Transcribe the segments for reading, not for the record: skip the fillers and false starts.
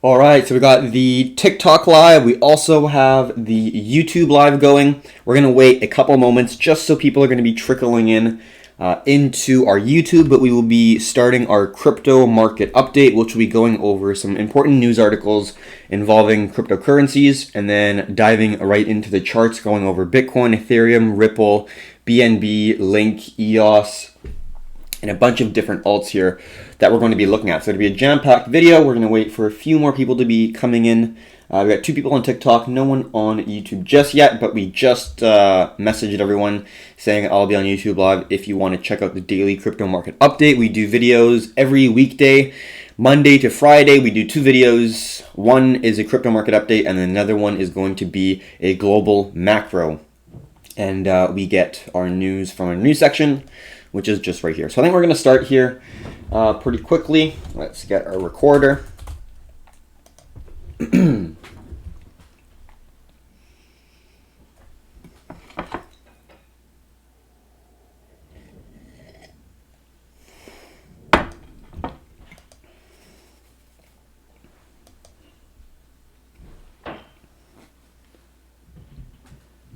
All right, so we got the TikTok live. We also have the YouTube live going. We're going to wait a couple moments just so people are going to be trickling in into our YouTube, but we will be starting our crypto market update, which will be going over some important news articles involving cryptocurrencies and then diving right into the charts, going over Bitcoin, Ethereum, Ripple, BNB, Link, EOS, and a bunch of different alts here that we're going to be looking at. So it'll be a jam-packed video. We're going to wait for a few more people to be coming in. We got 2 people on TikTok, no one on YouTube just yet, but we just messaged everyone saying I'll be on YouTube Live if you want to check out the daily crypto market update. We do videos every weekday, Monday to Friday. We do 2 videos. One is a crypto market update, and another one is going to be a global macro. And we get our news from our news section, which is just right here. So I think we're going to start here pretty quickly. Let's get our recorder.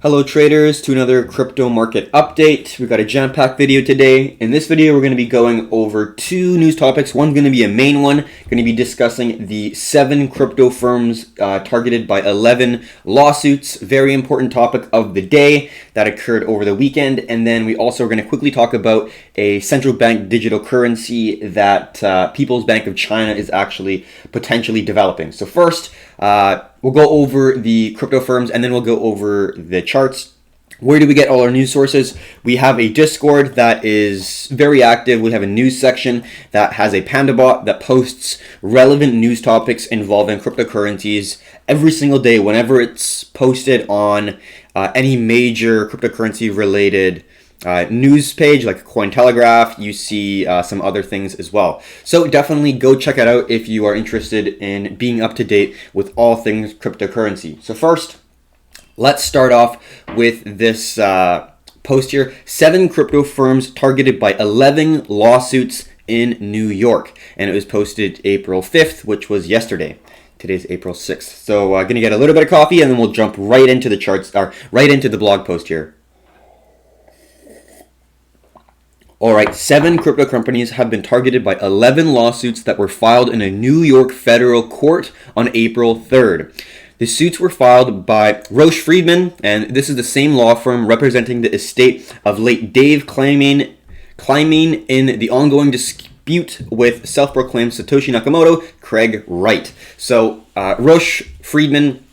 Hello traders, to another crypto market update. We've got a jam-packed video today. In this video, we're going to be going over 2 news topics. One's going to be a main one. Going to be discussing the 7 crypto firms targeted by 11 lawsuits. Very important topic of the day that occurred over the weekend. And then we also are going to quickly talk about a central bank digital currency that People's Bank of China is actually potentially developing. So first, we'll go over the crypto firms and then we'll go over the charts. Where do we get all our news sources? We have a Discord that is very active. We have a news section that has a Panda bot that posts relevant news topics involving cryptocurrencies every single day whenever it's posted on any major cryptocurrency related news page like Cointelegraph. You see some other things as well. So definitely go check it out if you are interested in being up to date with all things cryptocurrency. So first, let's start off with this post here. 7 crypto firms targeted by 11 lawsuits in New York. And it was posted April 5th, which was yesterday. Today's April 6th. So going to get a little bit of coffee and then we'll jump right into the charts, or right into the blog post here. All right, 7 crypto companies have been targeted by 11 lawsuits that were filed in a New York federal court on April 3rd. The suits were filed by Roche Friedman, and this is the same law firm representing the estate of late Dave Kleiman in the ongoing dispute with self-proclaimed Satoshi Nakamoto, Craig Wright. So Roche Friedman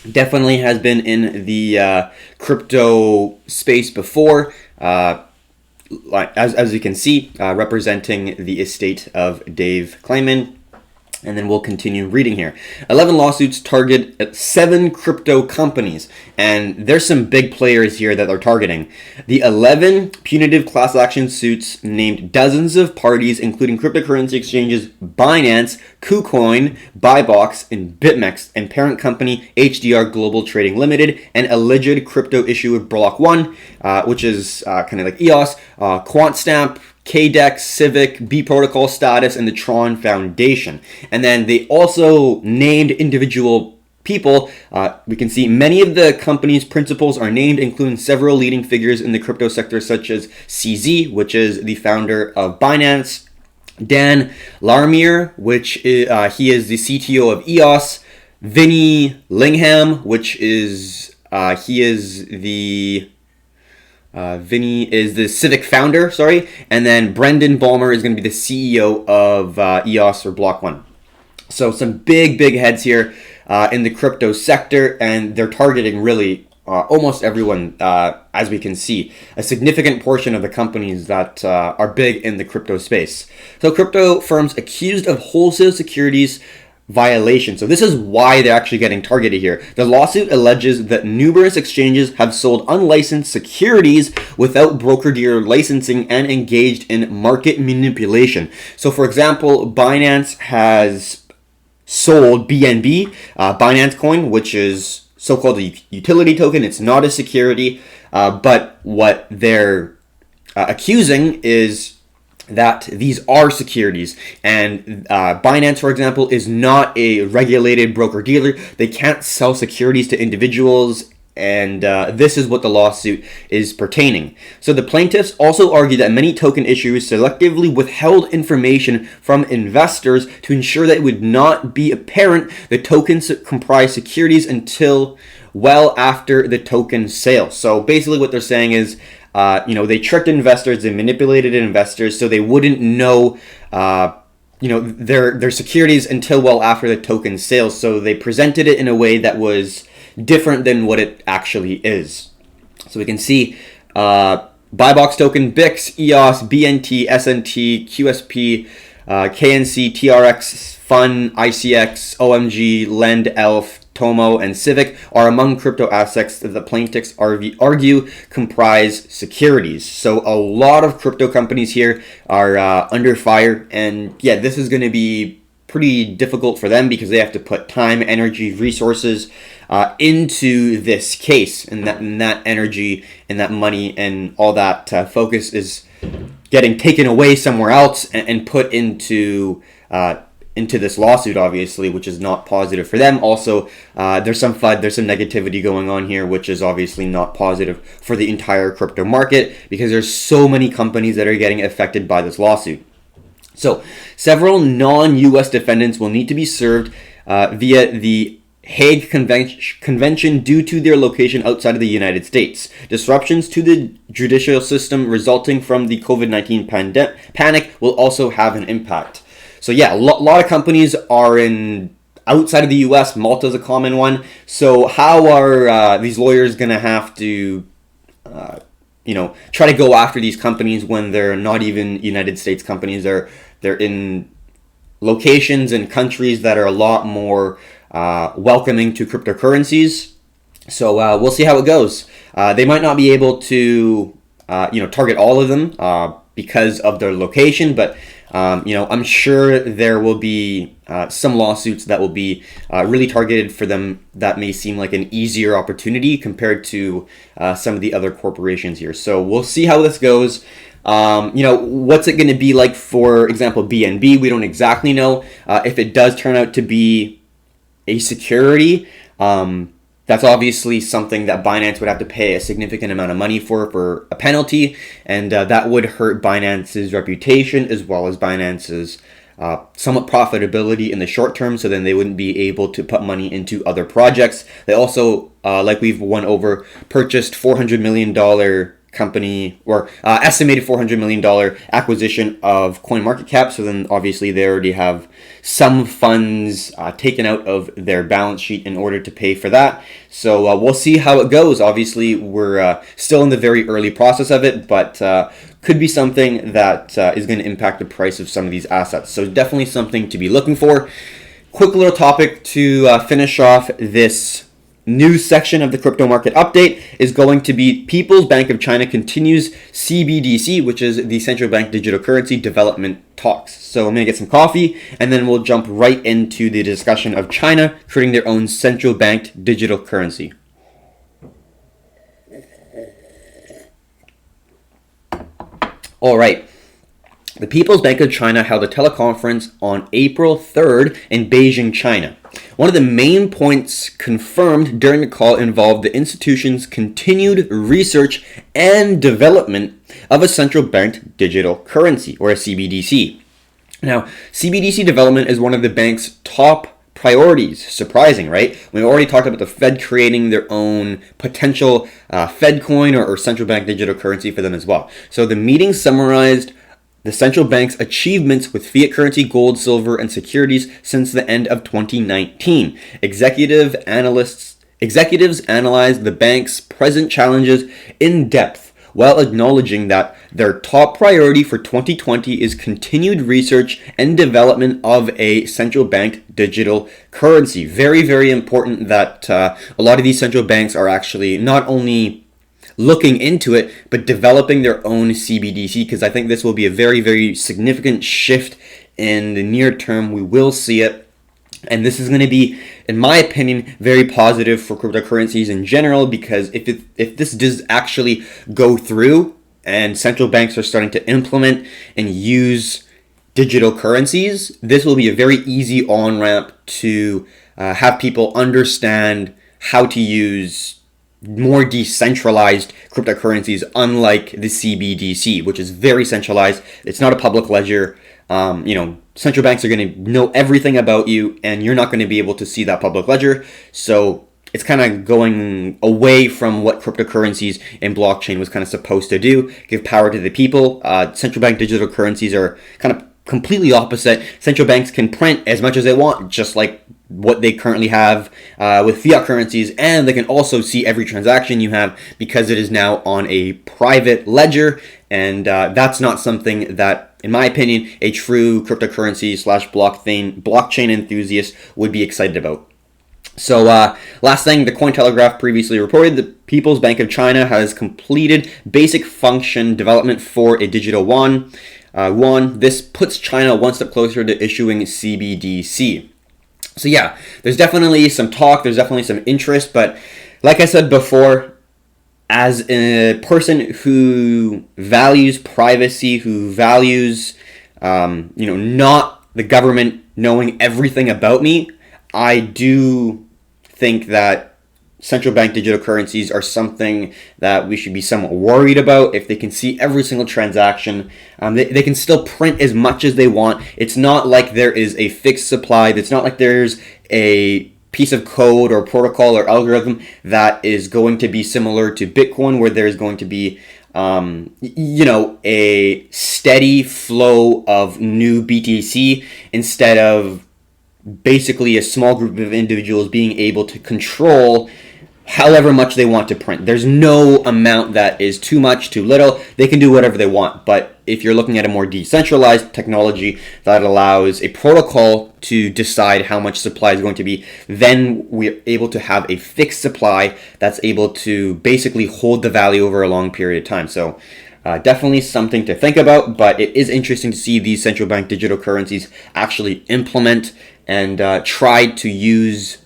definitely has been in the crypto space before. As you can see, representing the estate of Dave Kleiman. And then we'll continue reading here. 11 lawsuits target 7 crypto companies. And there's some big players here that they're targeting. The 11 punitive class action suits named dozens of parties, including cryptocurrency exchanges Binance, KuCoin, Buybox, and BitMEX, and parent company HDR Global Trading Limited, and alleged crypto issuer Block One, which is kind of like EOS, QuantStamp, KDEX, Civic, B Protocol Status, and the Tron Foundation. And then they also named individual people. We can see many of the company's principals are named, including several leading figures in the crypto sector, such as CZ, which is the founder of Binance, Dan Larimer, which is, he is the CTO of EOS, Vinny Lingham, which is he is the Vinny is the Civic founder, and then Brendan Ballmer is going to be the CEO of EOS or Block One. So some big heads here in the crypto sector, and they're targeting really almost everyone, as we can see, a significant portion of the companies that are big in the crypto space. So crypto firms accused of wholesale securities violation. So this is why they're actually getting targeted here. The lawsuit alleges that numerous exchanges have sold unlicensed securities without broker-dealer licensing and engaged in market manipulation. So for example, Binance has sold BNB, Binance Coin, which is so-called a utility token. It's not a security, but what they're accusing is that these are securities, and Binance, for example, is not a regulated broker-dealer. They can't sell securities to individuals, and this is what the lawsuit is pertaining. So the plaintiffs also argue that many token issuers selectively withheld information from investors to ensure that it would not be apparent the tokens comprise securities until well after the token sale. So basically what they're saying is, they tricked investors, they manipulated investors so they wouldn't know, their securities until well after the token sale. So they presented it in a way that was different than what it actually is. So we can see BuyBox token, BIX, EOS, BNT, SNT, QSP, KNC, TRX, FUN, ICX, OMG, Lend, ELF, Tomo, and Civic are among crypto assets that the plaintiffs argue comprise securities. So a lot of crypto companies here are under fire, and yeah, this is going to be pretty difficult for them because they have to put time, energy, resources into this case, and that energy and that money and all that focus is getting taken away somewhere else and put into this lawsuit, obviously, which is not positive for them. Also, there's some FUD, there's some negativity going on here, which is obviously not positive for the entire crypto market because there's so many companies that are getting affected by this lawsuit. So, several non-U.S. defendants will need to be served via the Hague Convention due to their location outside of the United States. Disruptions to the judicial system resulting from the COVID-19 panic will also have an impact. So yeah, a lot of companies are outside of the U.S. Malta is a common one. So how are these lawyers going to have to, try to go after these companies when they're not even United States companies? They're in locations and countries that are a lot more welcoming to cryptocurrencies. So we'll see how it goes. They might not be able to, target all of them because of their location, but I'm sure there will be some lawsuits that will be really targeted for them that may seem like an easier opportunity compared to some of the other corporations here. So we'll see how this goes. What's it going to be like, for example, BNB? We don't exactly know. If it does turn out to be a security, that's obviously something that Binance would have to pay a significant amount of money for a penalty, and that would hurt Binance's reputation as well as Binance's somewhat profitability in the short term, so then they wouldn't be able to put money into other projects. They also, like we've went over, purchased $400 million company, or estimated $400 million acquisition of CoinMarketCap. So then obviously they already have some funds taken out of their balance sheet in order to pay for that. So we'll see how it goes. Obviously we're still in the very early process of it, but could be something that is going to impact the price of some of these assets. So definitely something to be looking for. Quick little topic to finish off this news section of the crypto market update is going to be People's Bank of China continues CBDC, which is the central bank digital currency development talks. So I'm going to get some coffee and then we'll jump right into the discussion of China creating their own central bank digital currency. All right. The People's Bank of China held a teleconference on April 3rd in Beijing, China. One of the main points confirmed during the call involved the institution's continued research and development of a central bank digital currency, or a CBDC. Now, CBDC development is one of the bank's top priorities. Surprising, right? We already talked about the Fed creating their own potential Fed coin or central bank digital currency for them as well. So the meeting summarized the central bank's achievements with fiat currency, gold, silver, and securities since the end of 2019. Executives analyzed the bank's present challenges in depth, while acknowledging that their top priority for 2020 is continued research and development of a central bank digital currency. Very, very important that a lot of these central banks are actually not only looking into it, but developing their own CBDC, because I think this will be a very, very significant shift in the near term. We will see it. And this is going to be, in my opinion, very positive for cryptocurrencies in general, because if this does actually go through and central banks are starting to implement and use digital currencies, this will be a very easy on-ramp to have people understand how to use more decentralized cryptocurrencies, unlike the CBDC, which is very centralized. It's not a public ledger. Central banks are going to know everything about you, and you're not going to be able to see that public ledger. So it's kind of going away from what cryptocurrencies and blockchain was kind of supposed to do, give power to the people. Central bank digital currencies are kind of completely opposite. Central banks can print as much as they want, just like what they currently have with fiat currencies, and they can also see every transaction you have because it is now on a private ledger, and that's not something that, in my opinion, a true cryptocurrency / blockchain enthusiast would be excited about. So last thing, the Cointelegraph previously reported the People's Bank of China has completed basic function development for a digital yuan. This puts China one step closer to issuing CBDC. So yeah, there's definitely some talk, there's definitely some interest, but like I said before, as a person who values privacy, who values, not the government knowing everything about me, I do think that central bank digital currencies are something that we should be somewhat worried about. If they can see every single transaction, they can still print as much as they want. It's not like there is a fixed supply. It's not like there's a piece of code or protocol or algorithm that is going to be similar to Bitcoin, where there's going to be a steady flow of new BTC instead of basically a small group of individuals being able to control however much they want to print. There's no amount that is too much, too little. They can do whatever they want. But if you're looking at a more decentralized technology that allows a protocol to decide how much supply is going to be, then we're able to have a fixed supply that's able to basically hold the value over a long period of time. So definitely something to think about, but it is interesting to see these central bank digital currencies actually implement and try to use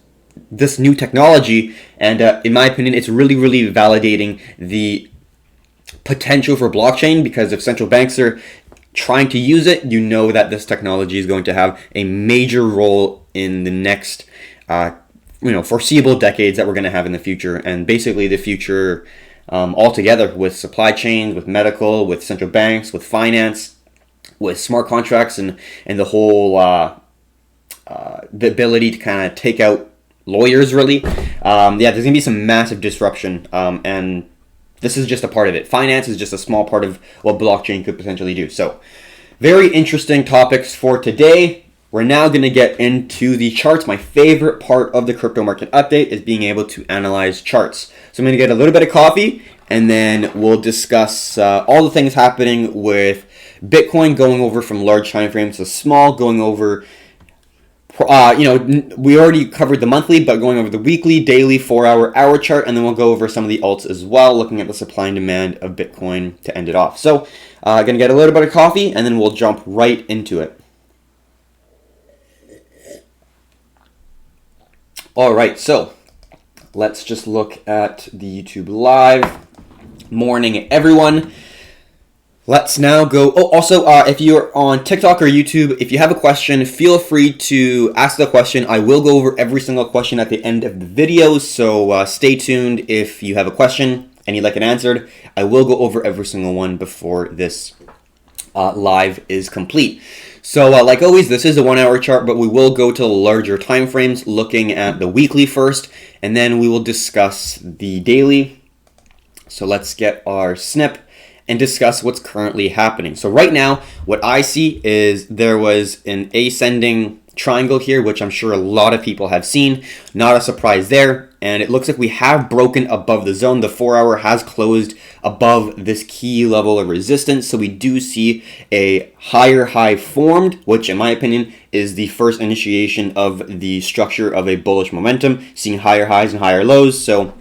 this new technology. And in my opinion, it's really, really validating the potential for blockchain, because if central banks are trying to use it, you know that this technology is going to have a major role in the next foreseeable decades that we're going to have in the future, and basically the future altogether, with supply chains, with medical, with central banks, with finance, with smart contracts, and the whole the ability to kind of take out lawyers, really. There's going to be some massive disruption, and this is just a part of it. Finance is just a small part of what blockchain could potentially do. So, very interesting topics for today. We're now going to get into the charts. My favorite part of the crypto market update is being able to analyze charts. So I'm going to get a little bit of coffee, and then we'll discuss all the things happening with Bitcoin, going over from large time frames to small, going over we already covered the monthly, but going over the weekly, daily, 4-hour, hour chart, and then we'll go over some of the alts as well, looking at the supply and demand of Bitcoin to end it off. So, going to get a little bit of coffee, and then we'll jump right into it. All right, so let's just look at the YouTube Live. Morning, everyone. Let's now go. Oh, also, if you're on TikTok or YouTube, if you have a question, feel free to ask the question. I will go over every single question at the end of the video, so stay tuned if you have a question and you'd like it answered. I will go over every single one before this live is complete. So, like always, this is a 1-hour chart, but we will go to larger time frames, looking at the weekly first, and then we will discuss the daily. So let's get our snip and discuss what's currently happening. So right now, what I see is there was an ascending triangle here, which I'm sure a lot of people have seen. Not a surprise there. And it looks like we have broken above the zone. The 4-hour has closed above this key level of resistance. So we do see a higher high formed, which in my opinion is the first initiation of the structure of a bullish momentum, seeing higher highs and higher lows. So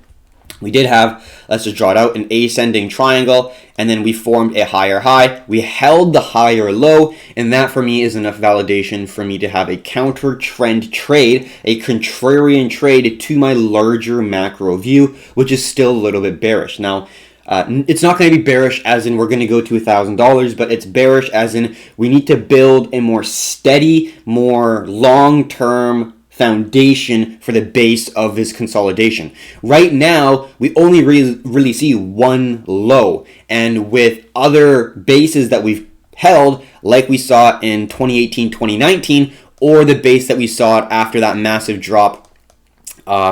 we did have, let's just draw it out, an ascending triangle, and then we formed a higher high. We held the higher low, and that for me is enough validation for me to have a counter trend trade, a contrarian trade to my larger macro view, which is still a little bit bearish. Now, It's not going to be bearish as in we're going to go to $1,000, but it's bearish as in we need to build a more steady, more long-term foundation for the base of this consolidation. Right now, we only really see one low, and with other bases that we've held, like we saw in 2018, 2019, or the base that we saw after that massive drop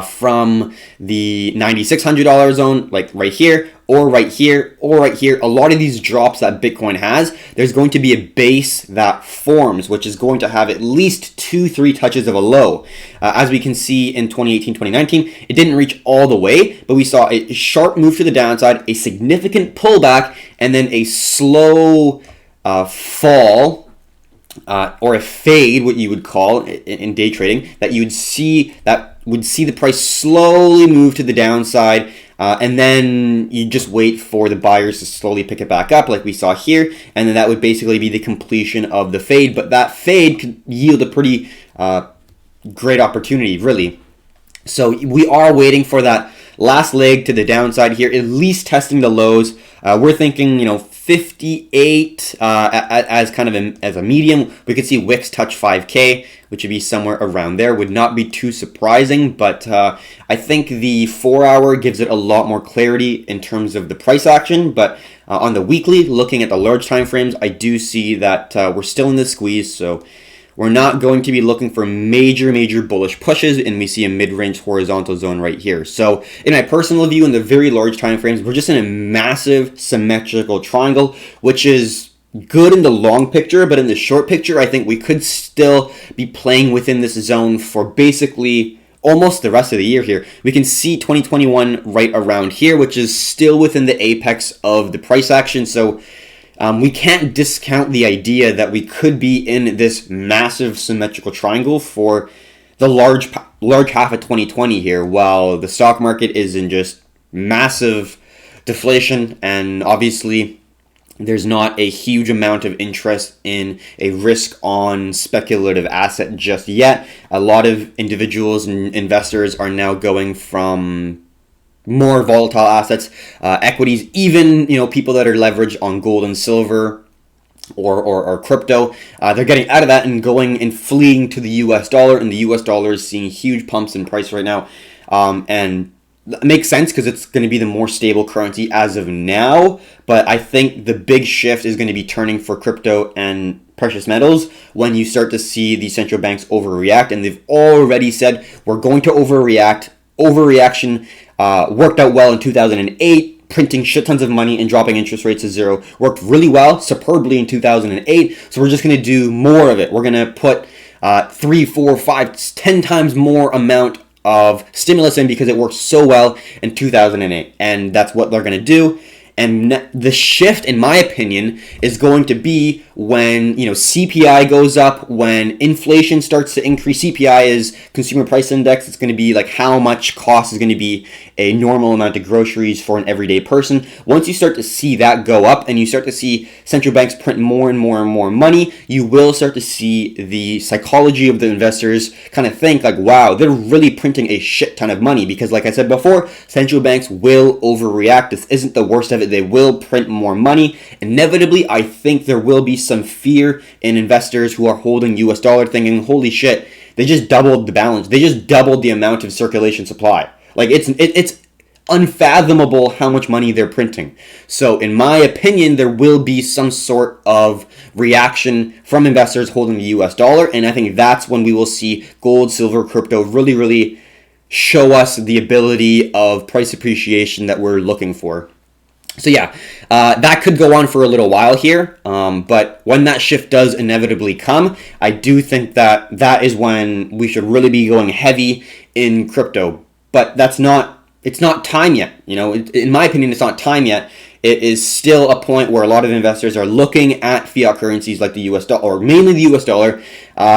from the $9,600 zone, like right here, or right here, or right here. A lot of these drops that Bitcoin has, there's going to be a base that forms, which is going to have at least 2-3 touches of a low. As we can see in 2018, 2019, it didn't reach all the way, but we saw a sharp move to the downside, a significant pullback, and then a slow fall, or a fade, what you would call in day trading, that you would see the price slowly move to the downside, and then you just wait for the buyers to slowly pick it back up like we saw here, and then that would basically be the completion of the fade. But that fade could yield a pretty great opportunity, really. So we are waiting for that last leg to the downside here, at least testing the lows. We're thinking, 58 as kind of as a medium. We could see Wix touch 5K, which would be somewhere around there. Would not be too surprising, but I think the 4-hour gives it a lot more clarity in terms of the price action. But on the weekly, looking at the large time frames, I do see that we're still in the squeeze. So we're not going to be looking for major bullish pushes, and we see a mid-range horizontal zone right here. So in my personal view, in the very large time frames, we're just in a massive symmetrical triangle, which is good in the long picture, but in the short picture, I think we could still be playing within this zone for basically almost the rest of the year here. We can see 2021 right around here, which is still within the apex of the price action. So we can't discount the idea that we could be in this massive symmetrical triangle for the large half of 2020 here, while the stock market is in just massive deflation, and obviously there's not a huge amount of interest in a risk-on speculative asset just yet. A lot of individuals and investors are now going from more volatile assets, equities, even people that are leveraged on gold and silver or crypto. They're getting out of that and going and fleeing to the US dollar, and the US dollar is seeing huge pumps in price right now. And it makes sense because it's going to be the more stable currency as of now, but I think the big shift is going to be turning for crypto and precious metals when you start to see the central banks overreact, and they've already said we're going to overreact. Overreaction worked out well in 2008, printing shit tons of money and dropping interest rates to zero. Worked really well, superbly in 2008. So we're just going to do more of it. We're going to put 3, 4, 5, 10 times more amount of stimulus in because it worked so well in 2008. And that's what they're going to do. And the shift, in my opinion, is going to be when CPI goes up, when inflation starts to increase. CPI is Consumer Price Index. It's going to be like how much cost is going to be a normal amount of groceries for an everyday person. Once you start to see that go up and you start to see central banks print more and more and more money, you will start to see the psychology of the investors kind of think like, wow, they're really printing a shit ton of money, because like I said before, central banks will overreact. This isn't the worst of it. They will print more money. Inevitably, I think there will be some fear in investors who are holding US dollar thinking, holy shit, they just doubled the balance. They just doubled the amount of circulation supply. Like it's unfathomable how much money they're printing. So in my opinion, there will be some sort of reaction from investors holding the US dollar, and I think that's when we will see gold, silver, crypto really show us the ability of price appreciation that we're looking for. So yeah, that could go on for a little while here, but when that shift does inevitably come, I do think that is when we should really be going heavy in crypto. But it's not time yet. In my opinion, it's not time yet. It is still a point where a lot of investors are looking at fiat currencies like the US dollar, or mainly the US dollar,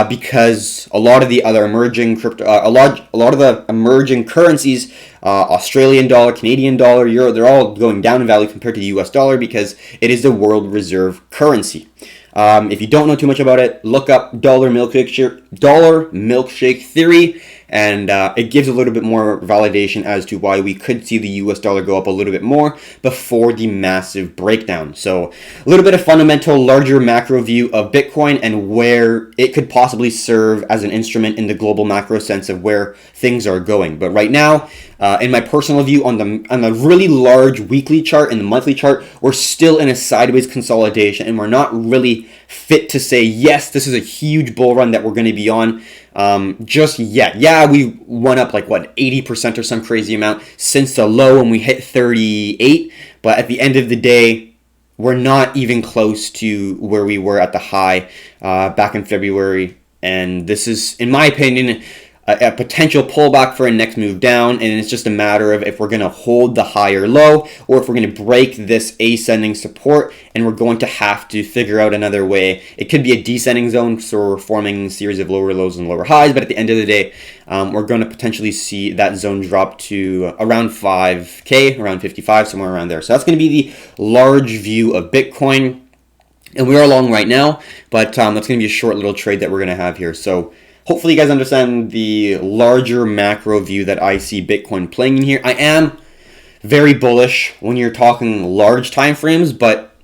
because a lot of the other emerging a lot of the emerging currencies, Australian dollar, Canadian dollar, euro, they're all going down in value compared to the US dollar because it is the world reserve currency. If you don't know too much about it, look up dollar milkshake theory, and it gives a little bit more validation as to why we could see the US dollar go up a little bit more before the massive breakdown. So a little bit of fundamental, larger macro view of Bitcoin and where it could possibly serve as an instrument in the global macro sense of where things are going. But right now, in my personal view, on the really large weekly chart and the monthly chart, we're still in a sideways consolidation, and we're not really fit to say, yes, this is a huge bull run that we're going to be on just yet. Yeah, we went up like, 80% or some crazy amount since the low when we hit 38, but at the end of the day, we're not even close to where we were at the high back in February, and this is, in my opinion, a potential pullback for a next move down, and it's just a matter of if we're going to hold the higher low or if we're going to break this ascending support, and we're going to have to figure out another way. It could be a descending zone, so we're forming a series of lower lows and lower highs, but at the end of the day, we're going to potentially see that zone drop to around 5K, around 55, somewhere around there. So that's going to be the large view of Bitcoin, and we are long right now, but that's going to be a short little trade that we're going to have here. So hopefully you guys understand the larger macro view that I see Bitcoin playing in here. I am very bullish when you're talking large time frames, but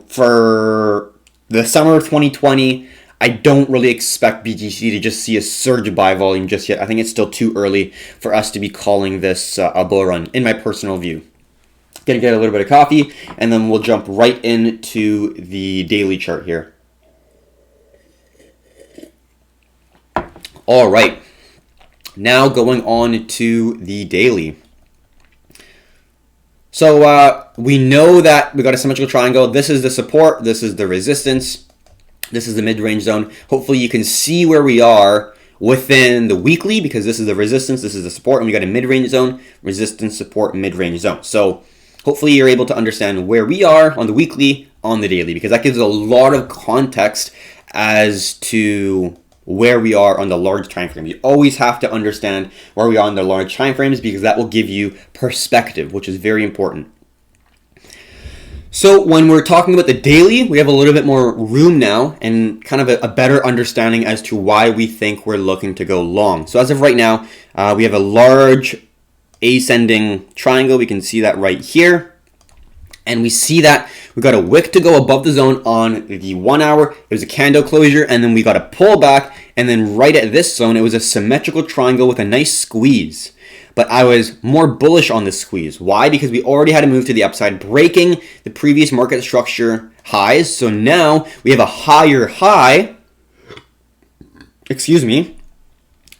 for the summer of 2020, I don't really expect BTC to just see a surge of buy volume just yet. I think it's still too early for us to be calling this a bull run, in my personal view. Gonna get a little bit of coffee, and then we'll jump right into the daily chart here. All right, now going on to the daily. So we know that we got a symmetrical triangle. This is the support, this is the resistance, this is the mid-range zone. Hopefully you can see where we are within the weekly, because this is the resistance, this is the support, and we got a mid-range zone, resistance, support, mid-range zone. So hopefully you're able to understand where we are on the weekly, on the daily, because that gives a lot of context as to where we are on the large time frame. You always have to understand where we are on the large time frames, because that will give you perspective, which is very important. So when we're talking about the daily, we have a little bit more room now and kind of a better understanding as to why we think we're looking to go long. So as of right now, we have a large ascending triangle. We can see that right here. And we see that we got a wick to go above the zone on the 1 hour. It was a candle closure, and then we got a pullback. And then right at this zone, it was a symmetrical triangle with a nice squeeze. But I was more bullish on this squeeze. Why? Because we already had to move to the upside, breaking the previous market structure highs. So now we have a higher high. Excuse me.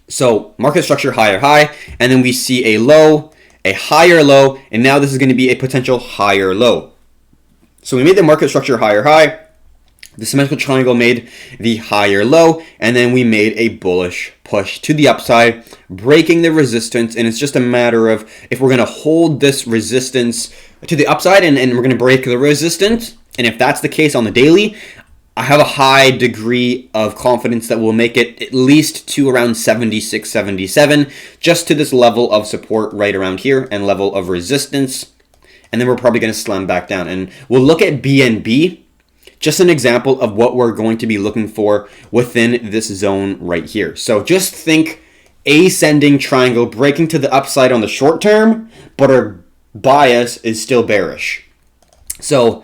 So market structure higher high, and then we see a low, a higher low, and now this is going to be a potential higher low. So we made the market structure higher high, the symmetrical triangle made the higher low, and then we made a bullish push to the upside, breaking the resistance, and it's just a matter of if we're going to hold this resistance to the upside and we're going to break the resistance, and if that's the case on the daily, I have a high degree of confidence that we'll make it at least to around 76, 77, just to this level of support right around here and level of resistance. And then we're probably going to slam back down. And we'll look at BNB, just an example of what we're going to be looking for within this zone right here. So just think ascending triangle breaking to the upside on the short term, but our bias is still bearish. So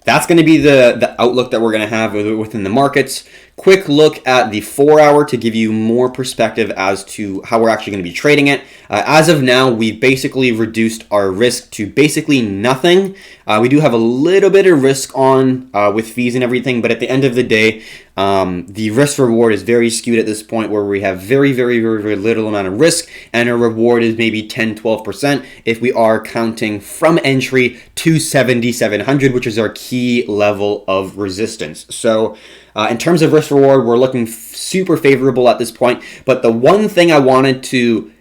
that's going to be the outlook that we're going to have within the markets. Quick look at the 4 hour to give you more perspective as to how we're actually going to be trading it. As of now, we've basically reduced our risk to basically nothing. We do have a little bit of risk on with fees and everything, but at the end of the day, the risk reward is very skewed at this point, where we have very, very, very, very little amount of risk, and our reward is maybe 10-12% if we are counting from entry to 7,700, which is our key level of resistance. So in terms of risk reward, we're looking super favorable at this point. But the one thing I wanted to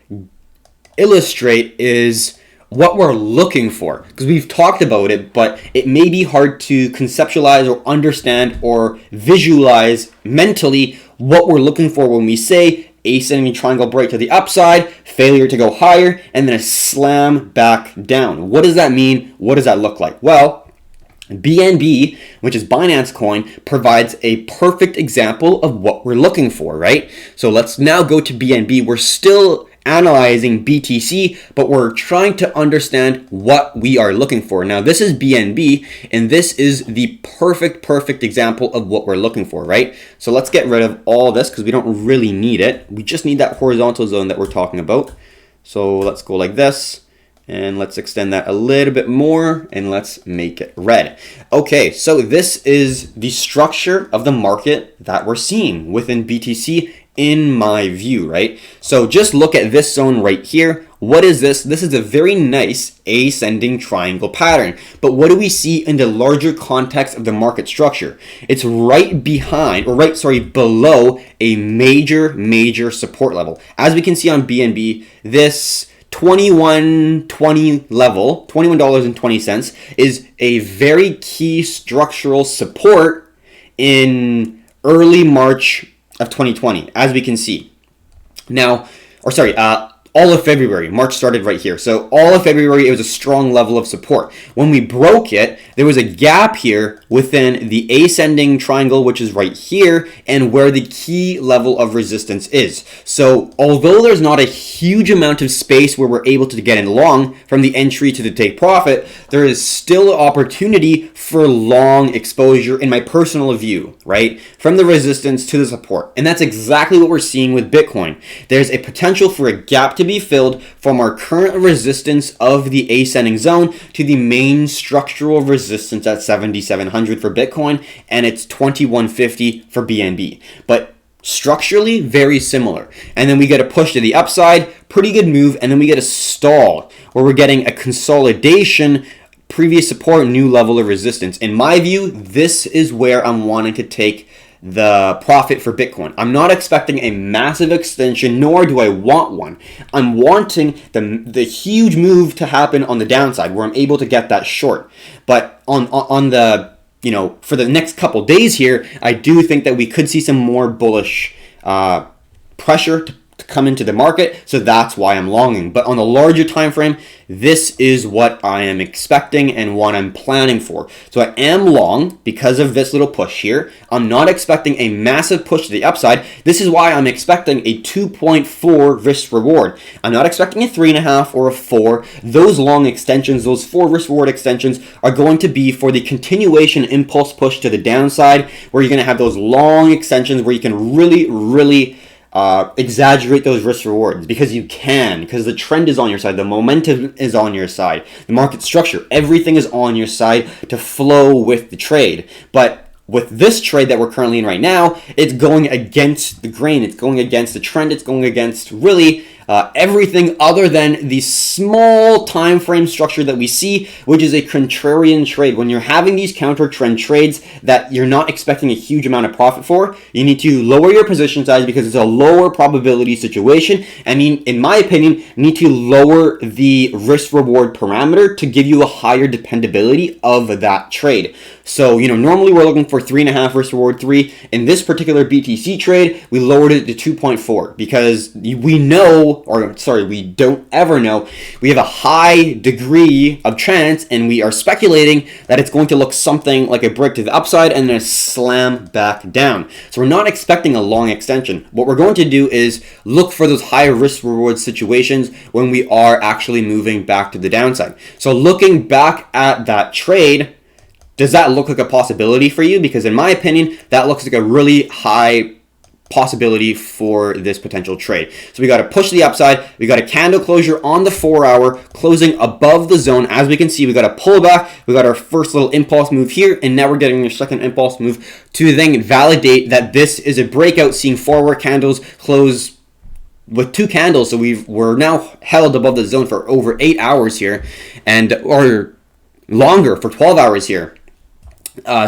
illustrate is what we're looking for, because we've talked about it, but it may be hard to conceptualize or understand or visualize mentally what we're looking for when we say ascending triangle break to the upside, failure to go higher, and then a slam back down. What does that mean? What does that look like? Well, BNB, which is Binance Coin, provides a perfect example of what we're looking for, right? So let's now go to BNB. We're still analyzing BTC, but we're trying to understand what we are looking for. Now, this is BNB, and this is the perfect example of what we're looking for, right? So let's get rid of all this because we don't really need it. We just need that horizontal zone that we're talking about. So let's go like this. And let's extend that a little bit more and let's make it red. Okay, so this is the structure of the market that we're seeing within BTC in my view, right? So just look at this zone right here. What is this? This is a very nice ascending triangle pattern. But what do we see in the larger context of the market structure? It's right behind, or below a major support level. As we can see on BNB, this $21.20 level, $21.20 is a very key structural support in early March of 2020, as we can see. Now, all of February. March started right here. So all of February, it was a strong level of support. When we broke it, there was a gap here within the ascending triangle, which is right here, and where the key level of resistance is. So although there's not a huge amount of space where we're able to get in long from the entry to the take profit, there is still an opportunity for long exposure in my personal view, right? From the resistance to the support. And that's exactly what we're seeing with Bitcoin. There's a potential for a gap to be filled from our current resistance of the ascending zone to the main structural resistance at 7,700 for Bitcoin, and it's 2,150 for BNB. But structurally, very similar. And then we get a push to the upside, pretty good move, and then we get a stall where we're getting a consolidation, previous support, new level of resistance. In my view, this is where I'm wanting to take the profit for Bitcoin. I'm not expecting a massive extension, nor do I want one. I'm wanting the huge move to happen on the downside where I'm able to get that short. But on the, for the next couple days here, I do think that we could see some more bullish pressure to come into the market, so that's why I'm longing. But on the larger time frame, this is what I am expecting and what I'm planning for. So I am long because of this little push here. I'm not expecting a massive push to the upside. This is why I'm expecting a 2.4 risk reward. I'm not expecting a 3.5 or a 4. Those long extensions, those 4 risk reward extensions, are going to be for the continuation impulse push to the downside, where you're going to have those long extensions where you can really exaggerate those risk rewards because the trend is on your side, the momentum is on your side, the market structure, everything is on your side to flow with the trade. But with this trade that we're currently in right now, it's going against the grain, it's going against the trend, it's going against really everything other than the small time frame structure that we see, which is a contrarian trade. When you're having these counter trend trades that you're not expecting a huge amount of profit for, you need to lower your position size because it's a lower probability situation. I mean, in my opinion, you need to lower the risk reward parameter to give you a higher dependability of that trade. So, normally we're looking for 3.5 risk reward 3. In this particular BTC trade, we lowered it to 2.4 because we don't ever know. We have a high degree of chance, and we are speculating that it's going to look something like a break to the upside and then a slam back down. So we're not expecting a long extension. What we're going to do is look for those higher risk reward situations when we are actually moving back to the downside. So looking back at that trade, does that look like a possibility for you? Because in my opinion, that looks like a really high possibility for this potential trade. So we got to push the upside. We got a candle closure on the 4-hour, closing above the zone. As we can see, we got a pullback. We got our first little impulse move here, and now we're getting our second impulse move to then validate that this is a breakout, seeing forward candles close with 2 candles. So we're now held above the zone for over 8 hours here, or longer for 12 hours here.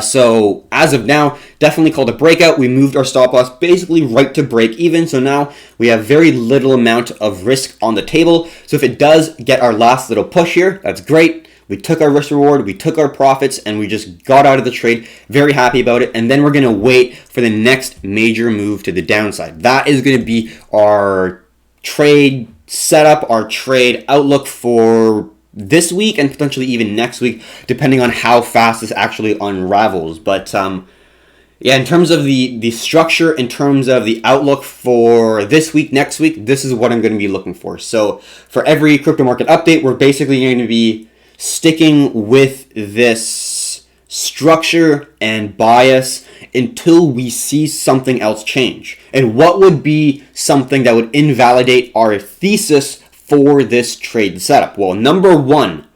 So as of now, definitely called a breakout. We moved our stop loss basically right to break even. So now we have very little amount of risk on the table. So if it does get our last little push here, that's great. We took our risk reward, we took our profits, and we just got out of the trade. Very happy about it. And then we're going to wait for the next major move to the downside. That is going to be our trade setup, our trade outlook for this week and potentially even next week, depending on how fast this actually unravels. But yeah, in terms of the structure, in terms of the outlook for this week, next week, this is what I'm going to be looking for. So for every crypto market update, we're basically going to be sticking with this structure and bias until we see something else change. And what would be something that would invalidate our thesis for this trade setup? Well, number one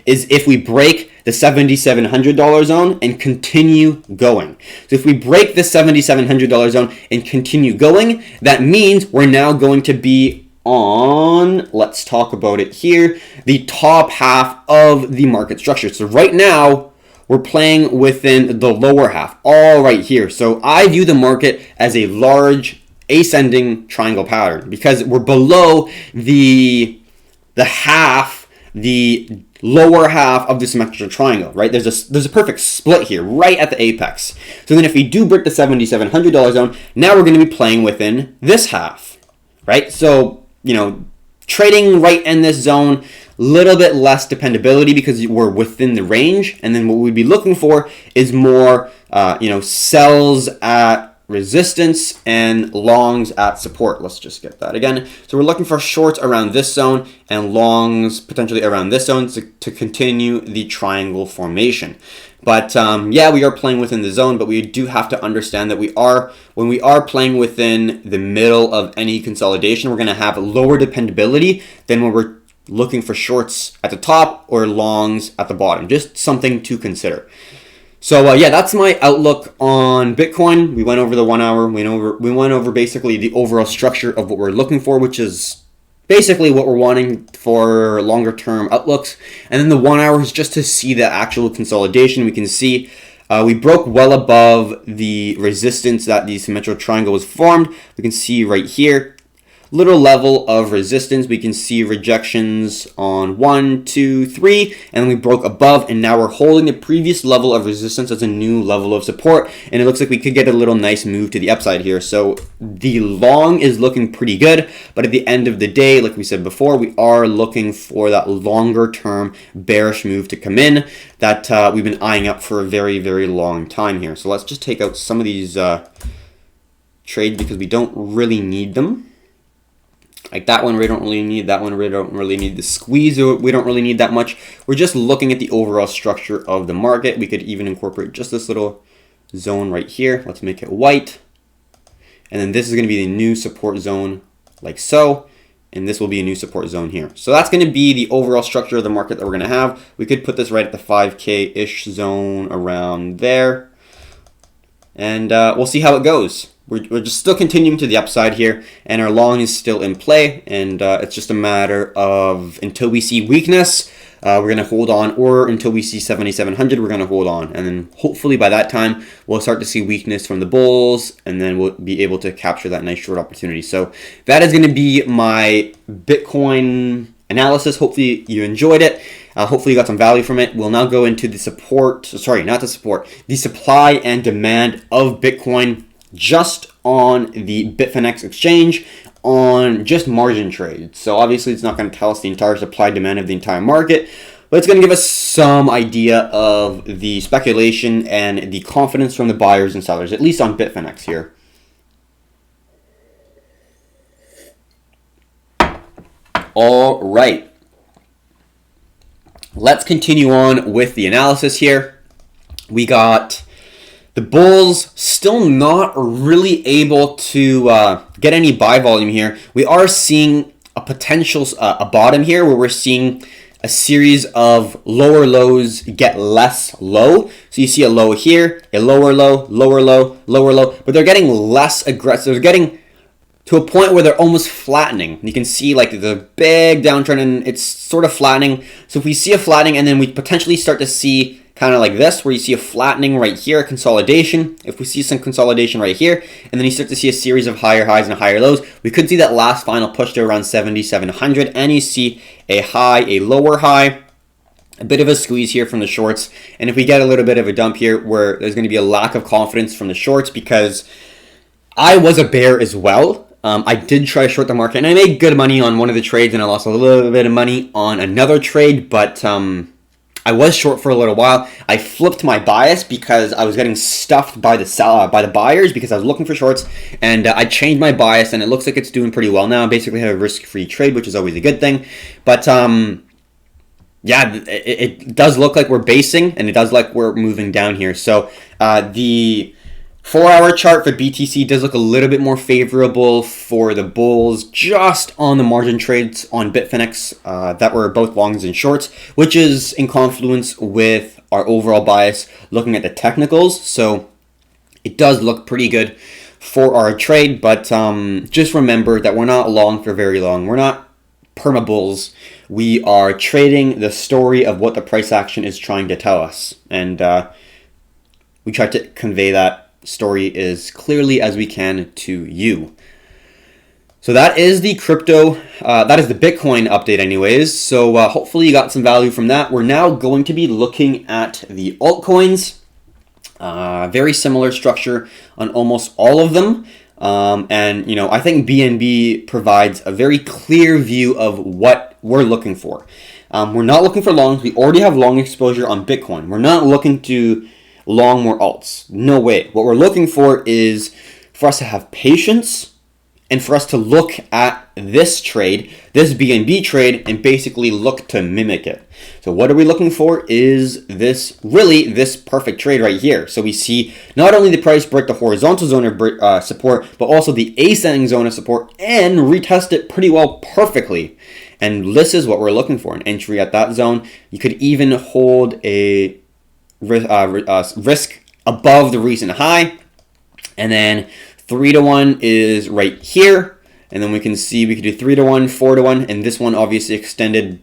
is if we break the $7,700 zone and continue going. So if we break the $7,700 zone and continue going, that means we're now going to be on, let's talk about it here, the top half of the market structure. So right now, we're playing within the lower half, all right here. So I view the market as a large ascending triangle pattern because we're below the lower half of the symmetrical triangle, right? There's a perfect split here, right at the apex. So then if we do break the $7,700 zone, now we're going to be playing within this half, right? So, trading right in this zone, little bit less dependability because we're within the range. And then what we'd be looking for is more, sells at resistance and longs at support. Let's just get that again. So we're looking for shorts around this zone and longs potentially around this zone to continue the triangle formation. But yeah, we are playing within the zone, but we do have to understand that when we are playing within the middle of any consolidation, we're going to have lower dependability than when we're looking for shorts at the top or longs at the bottom. Just something to consider. So yeah, that's my outlook on Bitcoin. We went over the 1 hour. We went over basically the overall structure of what we're looking for, which is basically what we're wanting for longer term outlooks. And then the 1 hour is just to see the actual consolidation. We can see we broke well above the resistance that the symmetrical triangle was formed. We can see right here, little level of resistance. We can see rejections on 1, 2, 3, and we broke above, and now we're holding the previous level of resistance as a new level of support, and it looks like we could get a little nice move to the upside here. So the long is looking pretty good, but at the end of the day, like we said before, we are looking for that longer term bearish move to come in that we've been eyeing up for a very, very long time here. So let's just take out some of these trades because we don't really need them. Like that one we don't really need, that one we don't really need, the squeeze we don't really need that much. We're just looking at the overall structure of the market. We could even incorporate just this little zone right here. Let's make it white. And then this is going to be the new support zone like so. And this will be a new support zone here. So that's going to be the overall structure of the market that we're going to have. We could put this right at the 5K-ish zone around there. And we'll see how it goes. We're just still continuing to the upside here, and our long is still in play, and it's just a matter of until we see weakness, we're going to hold on, or until we see 7,700, we're going to hold on. And then hopefully by that time, we'll start to see weakness from the bulls, and then we'll be able to capture that nice short opportunity. So that is going to be my Bitcoin analysis. Hopefully you enjoyed it. Hopefully you got some value from it. We'll now go into the the supply and demand of Bitcoin just on the Bitfinex exchange on just margin trade. So obviously it's not going to tell us the entire supply demand of the entire market, but it's going to give us some idea of the speculation and the confidence from the buyers and sellers, at least on Bitfinex here. All right. Let's continue on with the analysis here. We got the bulls still not really able to get any buy volume here. We are seeing a potential a bottom here where we're seeing a series of lower lows get less low. So you see a low here, a lower low, lower low, lower low, but they're getting less aggressive. They're getting to a point where they're almost flattening. You can see like the big downtrend and it's sort of flattening. So if we see a flattening and then we potentially start to see kind of like this, where you see a flattening right here, a consolidation. If we see some consolidation right here, and then you start to see a series of higher highs and higher lows, we could see that last final push to around 7,700, and you see a high, a lower high, a bit of a squeeze here from the shorts. And if we get a little bit of a dump here where there's going to be a lack of confidence from the shorts, because I was a bear as well. I did try to short the market, and I made good money on one of the trades, and I lost a little bit of money on another trade, but I was short for a little while. I flipped my bias because I was getting stuffed by the buyers because I was looking for shorts, and I changed my bias, and it looks like it's doing pretty well now. I basically have a risk-free trade, which is always a good thing, but yeah, it does look like we're basing, and it does look like we're moving down here. So the 4-hour chart for BTC does look a little bit more favorable for the bulls, just on the margin trades on Bitfinex that were both longs and shorts, which is in confluence with our overall bias looking at the technicals. So it does look pretty good for our trade, but just remember that we're not long for very long. We're not perma bulls. We are trading the story of what the price action is trying to tell us, and we try to convey that story as clearly as we can to you. So that is the crypto, that is the Bitcoin update anyways. So hopefully you got some value from that. We're now going to be looking at the altcoins. Very similar structure on almost all of them. And, you know, I think BNB provides a very clear view of what we're looking for. We're not looking for longs. We already have long exposure on Bitcoin. We're not looking to long more alts. No way. What we're looking for is for us to have patience and for us to look at this trade, this BNB trade, and basically look to mimic it. So what are we looking for is this perfect trade right here. So we see not only the price break the horizontal zone of support, but also the ascending zone of support and retest it pretty well perfectly. And this is what we're looking for, an entry at that zone. You could even hold a risk above the recent high, and then 3-to-1 is right here, and then we can see we could do 3-to-1, 4-to-1, and this one obviously extended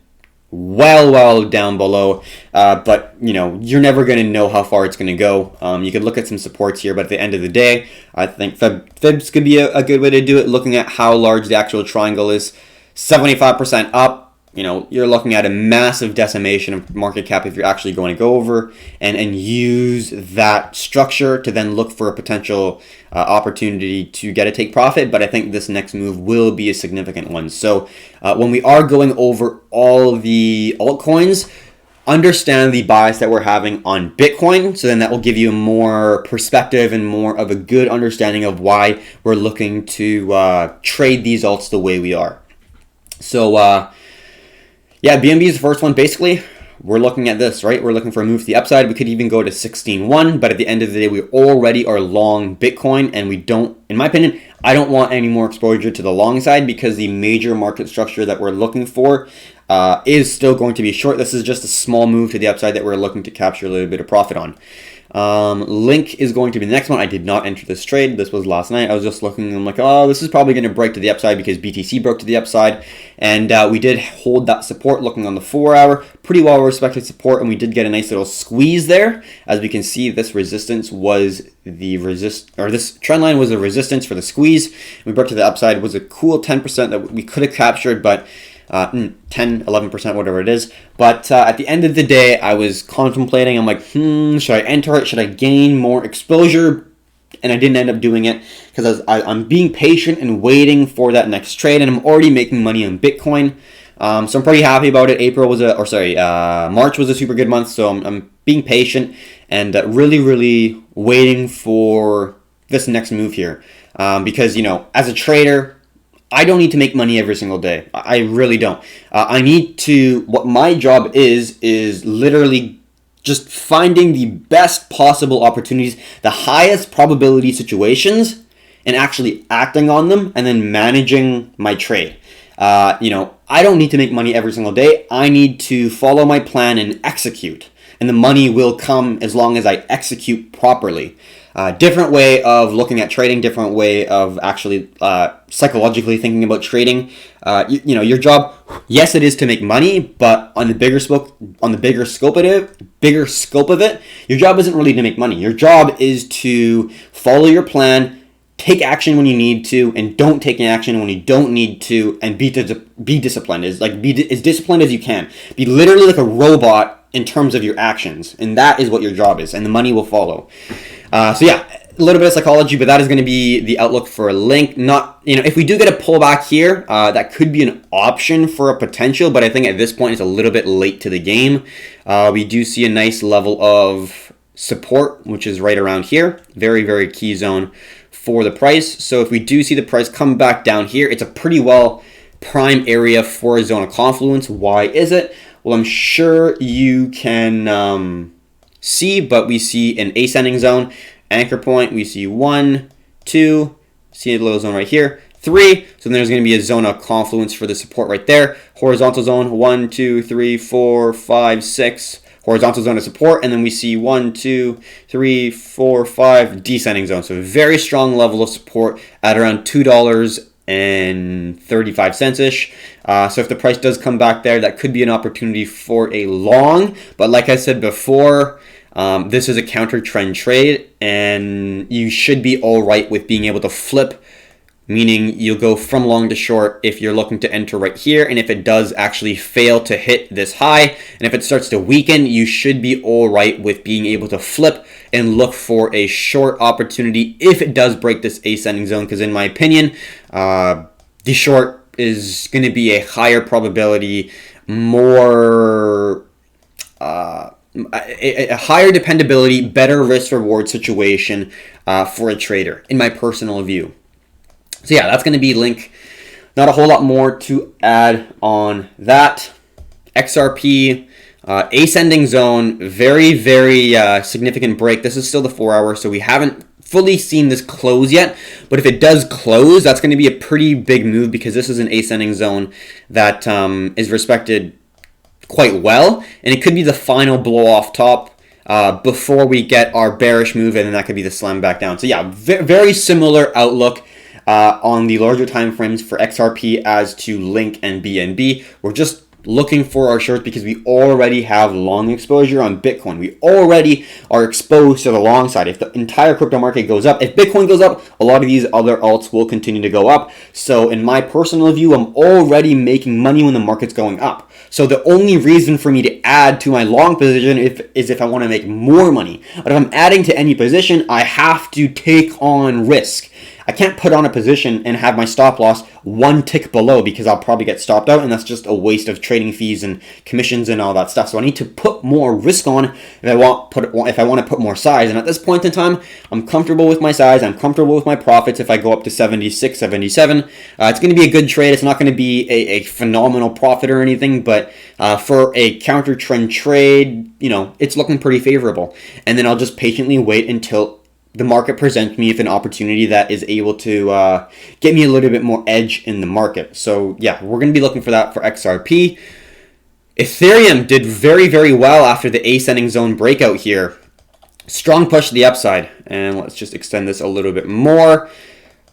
well down below, but you know, you're never going to know how far it's going to go. You could look at some supports here, but at the end of the day, I think Fibs could be a good way to do it, looking at how large the actual triangle is. 75% up. You know, you're looking at a massive decimation of market cap if you're actually going to go over and use that structure to then look for a potential opportunity to get a take profit. But I think this next move will be a significant one. So when we are going over all the altcoins, understand the bias that we're having on Bitcoin. So then that will give you more perspective and more of a good understanding of why we're looking to trade these alts the way we are. So, yeah, BNB is the first one. Basically, we're looking at this, right? We're looking for a move to the upside. We could even go to 16.1, but at the end of the day, we already are long Bitcoin, and we don't, in my opinion, I don't want any more exposure to the long side because the major market structure that we're looking for is still going to be short. This is just a small move to the upside that we're looking to capture a little bit of profit on. Link is going to be the next one. I did not enter this trade. This was last night. I was just looking and I'm like, oh, this is probably going to break to the upside because BTC broke to the upside. And we did hold that support looking on the 4-hour. Pretty well respected support, and we did get a nice little squeeze there. As we can see, this resistance was this trend line was a resistance for the squeeze. We broke to the upside. It was a cool 10% that we could have captured, but 10, 11%, whatever it is. But at the end of the day, I was contemplating. I'm like, should I enter it? Should I gain more exposure? And I didn't end up doing it because I'm being patient and waiting for that next trade, and I'm already making money on Bitcoin. So I'm pretty happy about it. March was a super good month, so I'm being patient and really waiting for this next move here. Because, you know, as a trader, I don't need to make money every single day. I really don't. I need to, what my job is literally just finding the best possible opportunities, the highest probability situations, and actually acting on them and then managing my trade. You know, I don't need to make money every single day. I need to follow my plan and execute. And the money will come as long as I execute properly. Different way of looking at trading, different way of actually psychologically thinking about trading. You know, your job, yes, it is to make money, but on the bigger scope of it, your job isn't really to make money. Your job is to follow your plan, take action when you need to, and don't take action when you don't need to, and be disciplined. Be as disciplined as you can. Be literally like a robot in terms of your actions, and that is what your job is, and the money will follow. So yeah, a little bit of psychology, but that is going to be the outlook for Link. Not, if we do get a pullback here, that could be an option for a potential, but I think at this point it's a little bit late to the game. We do see a nice level of support, which is right around here. Very, very key zone for the price. So if we do see the price come back down here, it's a pretty well prime area for a zone of confluence. Why is it? Well, I'm sure you can see, but we see an ascending zone. Anchor point, we see 1, 2, see a little zone right here, 3. So then there's going to be a zone of confluence for the support right there. Horizontal zone, 1, 2, 3, 4, 5, 6. Horizontal zone of support, and then we see 1, 2, 3, 4, 5 descending zone. So a very strong level of support at around $2.35-ish. So if the price does come back there, that could be an opportunity for a long. But like I said before, this is a counter trend trade, and you should be all right with being able to flip, meaning you'll go from long to short if you're looking to enter right here. And if it does actually fail to hit this high, and if it starts to weaken, you should be all right with being able to flip and look for a short opportunity if it does break this ascending zone. Because in my opinion, the short is going to be a higher probability, a higher dependability, better risk reward situation for a trader, in my personal view. So yeah, that's going to be Link. Not a whole lot more to add on that. XRP, ascending zone, very, very significant break. This is still the 4 hour, so we haven't fully seen this close yet. But if it does close, that's going to be a pretty big move, because this is an ascending zone that is respected quite well, and it could be the final blow off top before we get our bearish move, and then that could be the slam back down. So yeah, very similar outlook on the larger time frames for XRP as to Link and BNB. We're just looking for our shorts because we already have long exposure on Bitcoin. We already are exposed to the long side. If the entire crypto market goes up, if Bitcoin goes up, a lot of these other alts will continue to go up. So in my personal view, I'm already making money when the market's going up. So the only reason for me to add to my long position is if I want to make more money. But if I'm adding to any position, I have to take on risk. I can't put on a position and have my stop loss one tick below, because I'll probably get stopped out, and that's just a waste of trading fees and commissions and all that stuff. So I need to put more risk on if I want to put more size. And at this point in time, I'm comfortable with my size. I'm comfortable with my profits. If I go up to 76, 77, it's going to be a good trade. It's not going to be a phenomenal profit or anything, but for a counter trend trade, it's looking pretty favorable. And then I'll just patiently wait until the market presents me with an opportunity that is able to get me a little bit more edge in the market. So yeah, we're going to be looking for that for XRP. Ethereum did very, very well after the ascending zone breakout here. Strong push to the upside. And let's just extend this a little bit more.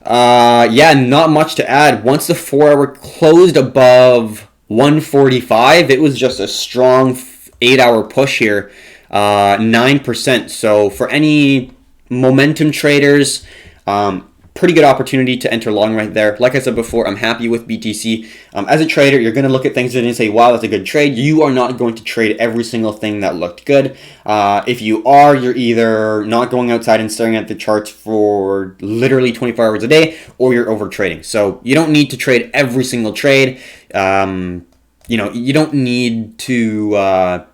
Yeah, not much to add. Once the 4 hour closed above 145, it was just a strong 8 hour push here. 9%. So for any momentum traders, pretty good opportunity to enter long right there. Like I said before, I'm happy with BTC. As a trader, you're going to look at things and say, wow, that's a good trade. You are not going to trade every single thing that looked good. If you are, you're either not going outside and staring at the charts for literally 24 hours a day, or you're over trading. So you don't need to trade every single trade. You don't need to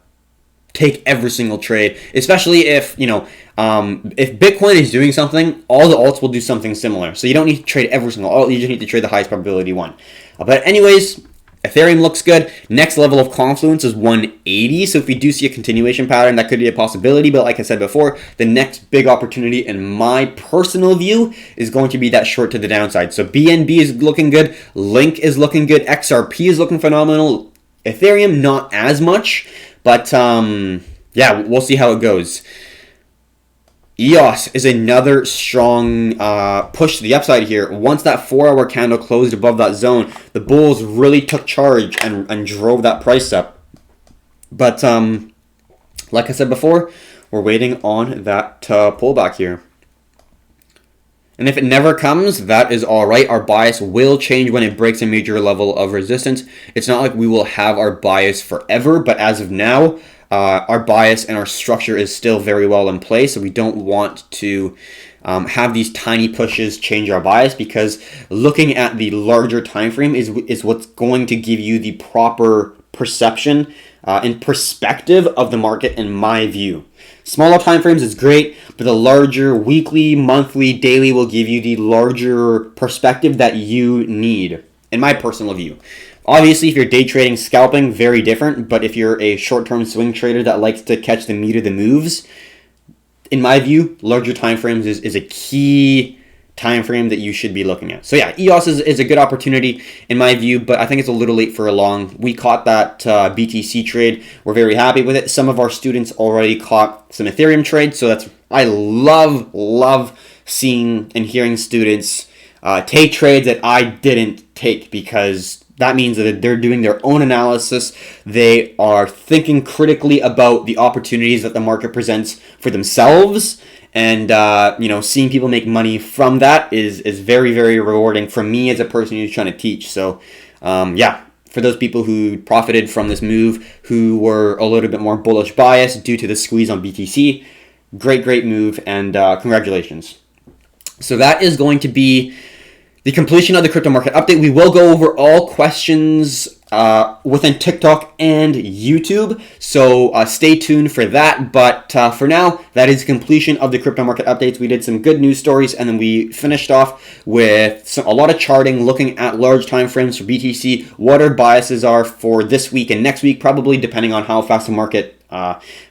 take every single trade, especially if Bitcoin is doing something, all the alts will do something similar. So you don't need to trade every single alt, you just need to trade the highest probability one. But anyways, Ethereum looks good. Next level of confluence is 180. So if we do see a continuation pattern, that could be a possibility. But like I said before, the next big opportunity in my personal view is going to be that short to the downside. So BNB is looking good. Link is looking good. XRP is looking phenomenal. Ethereum, not as much. But yeah, we'll see how it goes. EOS is another strong push to the upside here. Once that 4 hour candle closed above that zone, the bulls really took charge and drove that price up. But like I said before, we're waiting on that pullback here. And if it never comes, that is all right. Our bias will change when it breaks a major level of resistance. It's not like we will have our bias forever, but as of now, our bias and our structure is still very well in place. So we don't want to have these tiny pushes change our bias, because looking at the larger time frame is what's going to give you the proper perception and perspective of the market, in my view. Smaller time frames is great, but the larger weekly, monthly, daily will give you the larger perspective that you need, in my personal view. Obviously, if you're day trading, scalping, very different, but if you're a short-term swing trader that likes to catch the meat of the moves, in my view, larger time frames is a key time frame that you should be looking at. So yeah, EOS is a good opportunity in my view, but I think it's a little late for a long. We caught that BTC trade. We're very happy with it. Some of our students already caught some Ethereum trades, so I love seeing and hearing students take trades that I didn't take, because that means that they're doing their own analysis. They are thinking critically about the opportunities that the market presents for themselves. And, seeing people make money from that is very, very rewarding for me as a person who's trying to teach. So, for those people who profited from this move, who were a little bit more bullish bias due to the squeeze on BTC, great move, and congratulations. So that is going to be the completion of the crypto market update. We will go over all questions within TikTok and YouTube, so stay tuned for that. But for now, that is completion of the crypto market updates. We did some good news stories, and then we finished off with a lot of charting, looking at large time frames for BTC, what our biases are for this week and next week, probably depending on how fast the market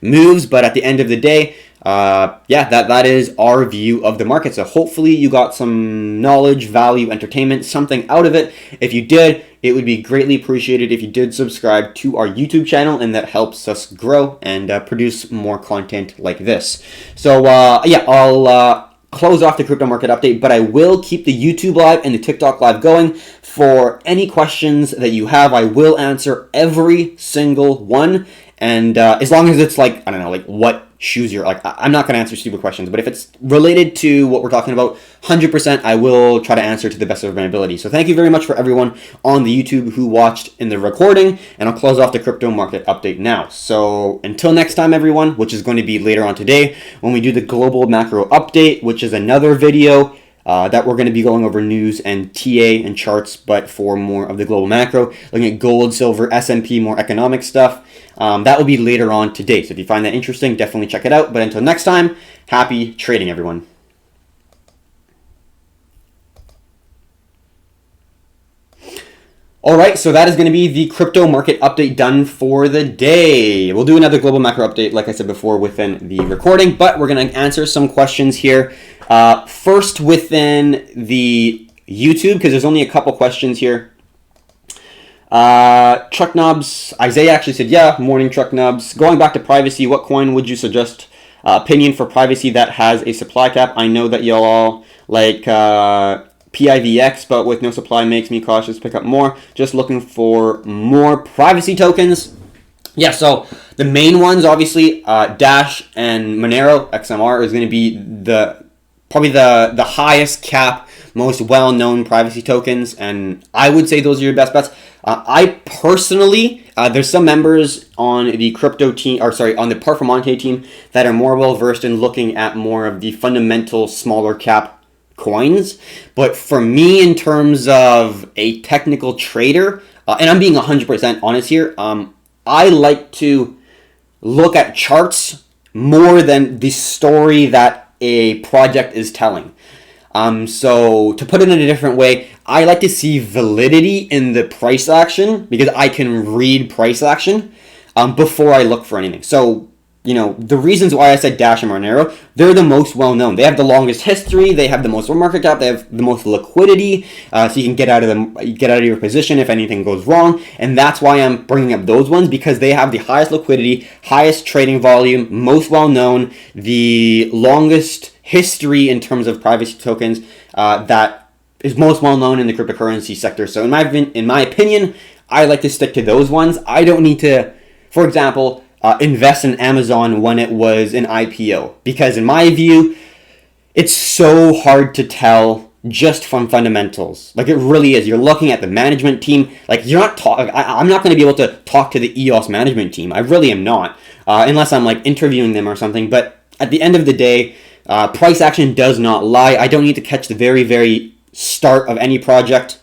moves. But at the end of the day, that is our view of the market. So hopefully you got some knowledge, value, entertainment, something out of it. If you did, it would be greatly appreciated if you did subscribe to our YouTube channel, and that helps us grow and produce more content like this. So I'll close off the crypto market update, but I will keep the YouTube live and the TikTok live going. For any questions that you have, I will answer every single one. And as long as it's like, I don't know, like what shoes you're like, I'm not going to answer stupid questions, but if it's related to what we're talking about, 100% I will try to answer to the best of my ability. So thank you very much for everyone on the YouTube who watched in the recording, and I'll close off the crypto market update now. So until next time, everyone, which is going to be later on today when we do the global macro update, which is another video that we're going to be going over news and TA and charts, but for more of the global macro, looking at gold, silver, S&P, more economic stuff. That will be later on today. So if you find that interesting, definitely check it out. But until next time, happy trading, everyone. All right, so that is going to be the crypto market update done for the day. We'll do another global macro update, like I said before, within the recording, but we're going to answer some questions here. First, within the YouTube, because there's only a couple questions here. Truck Nubs, Isaiah actually said, yeah, morning Truck Nubs. Going back to privacy, what coin would you suggest? Opinion for privacy that has a supply cap. I know that y'all all like PIVX, but with no supply makes me cautious. Pick up more. Just looking for more privacy tokens. Yeah, so the main ones, obviously, Dash and Monero XMR is going to be probably the highest cap, most well-known privacy tokens, and I would say those are your best bets. I personally, there's some members on the crypto team, on the Performante team that are more well-versed in looking at more of the fundamental smaller cap coins. But for me, in terms of a technical trader, and I'm being 100% honest here, I like to look at charts more than the story that a project is telling. So to put it in a different way, I like to see validity in the price action, because I can read price action before I look for anything. So, the reasons why I said Dash and Monero, they're the most well-known. They have the longest history. They have the most market cap. They have the most liquidity, so you can get out of your position if anything goes wrong. And that's why I'm bringing up those ones, because they have the highest liquidity, highest trading volume, most well-known, the longest history in terms of privacy tokens that is most well-known in the cryptocurrency sector. So in my opinion, I like to stick to those ones. I don't need to, for example, invest in Amazon when it was an IPO, because in my view, it's so hard to tell just from fundamentals. Like, it really is. You're looking at the management team. Like, I'm not going to be able to talk to the EOS management team. I really am not, unless I'm like interviewing them or something. But at the end of the day, Price action does not lie. I don't need to catch the very, very start of any project.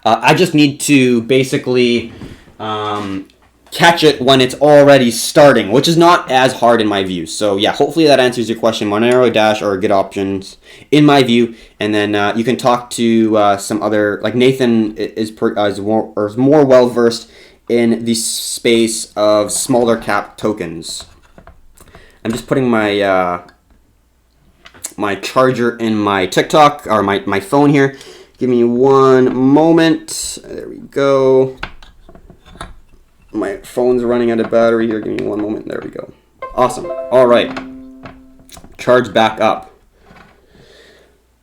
I just need to basically catch it when it's already starting, which is not as hard in my view. So yeah, hopefully that answers your question. Monero, Dash are good options in my view. And then you can talk to some other, like Nathan is more well versed in the space of smaller cap tokens. I'm just putting my my charger in my TikTok or my phone here. Give me one moment. There we go. My phone's running out of battery here. Give me one moment. There we go. Awesome. All right. Charge back up.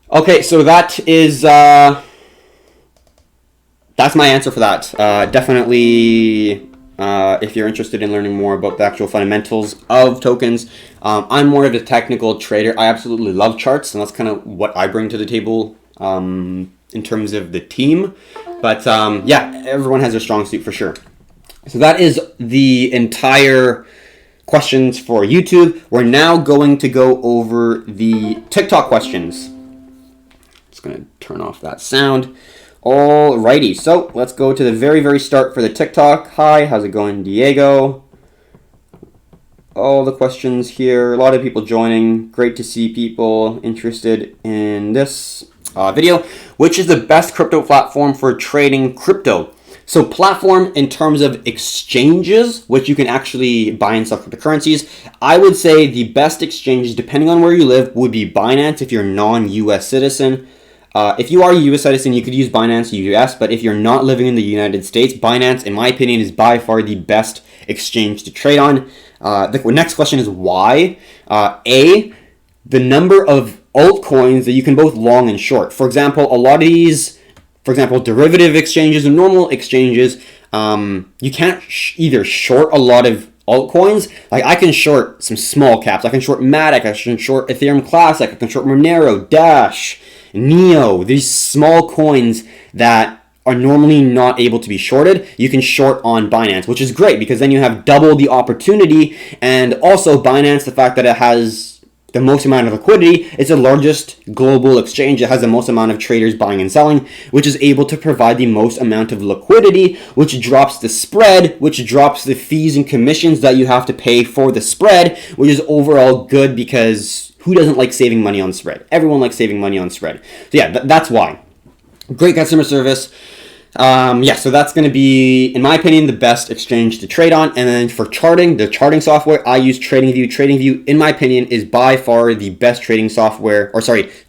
Okay, so that is that's my answer for that. Definitely, if you're interested in learning more about the actual fundamentals of tokens, I'm more of a technical trader. I absolutely love charts, and that's kind of what I bring to the table in terms of the team. But yeah, everyone has a strong suit for sure. So that is the entire questions for YouTube. We're now going to go over the TikTok questions. Just going to turn off that sound. Alrighty, so let's go to the very, very start for the TikTok. Hi, how's it going, Diego? All the questions here. A lot of people joining. Great to see people interested in this video. Which is the best crypto platform for trading crypto? So platform in terms of exchanges, which you can actually buy and sell cryptocurrencies, I would say the best exchanges, depending on where you live, would be Binance if you're non-US citizen. If you are a US citizen, you could use Binance US, but if you're not living in the United States, Binance, in my opinion, is by far the best exchange to trade on. The next question is why? A, the number of altcoins that you can both long and short. For example, a lot of these... For example, derivative exchanges and normal exchanges, you can't either short a lot of altcoins. Like I can short some small caps. I can short Matic. I can short Ethereum Classic. I can short Monero, Dash, Neo. These small coins that are normally not able to be shorted, you can short on Binance, which is great because then you have double the opportunity. And also Binance, the fact that it has the most amount of liquidity, it's the largest global exchange that has the most amount of traders buying and selling, which is able to provide the most amount of liquidity, which drops the spread, which drops the fees and commissions that you have to pay for the spread, which is overall good because who doesn't like saving money on spread? Everyone likes saving money on spread. So yeah, that's why. Great customer service. Yeah, so that's going to be, in my opinion, the best exchange to trade on. And then for charting, the charting software, I use TradingView. TradingView, in my opinion, is by far the best trading software,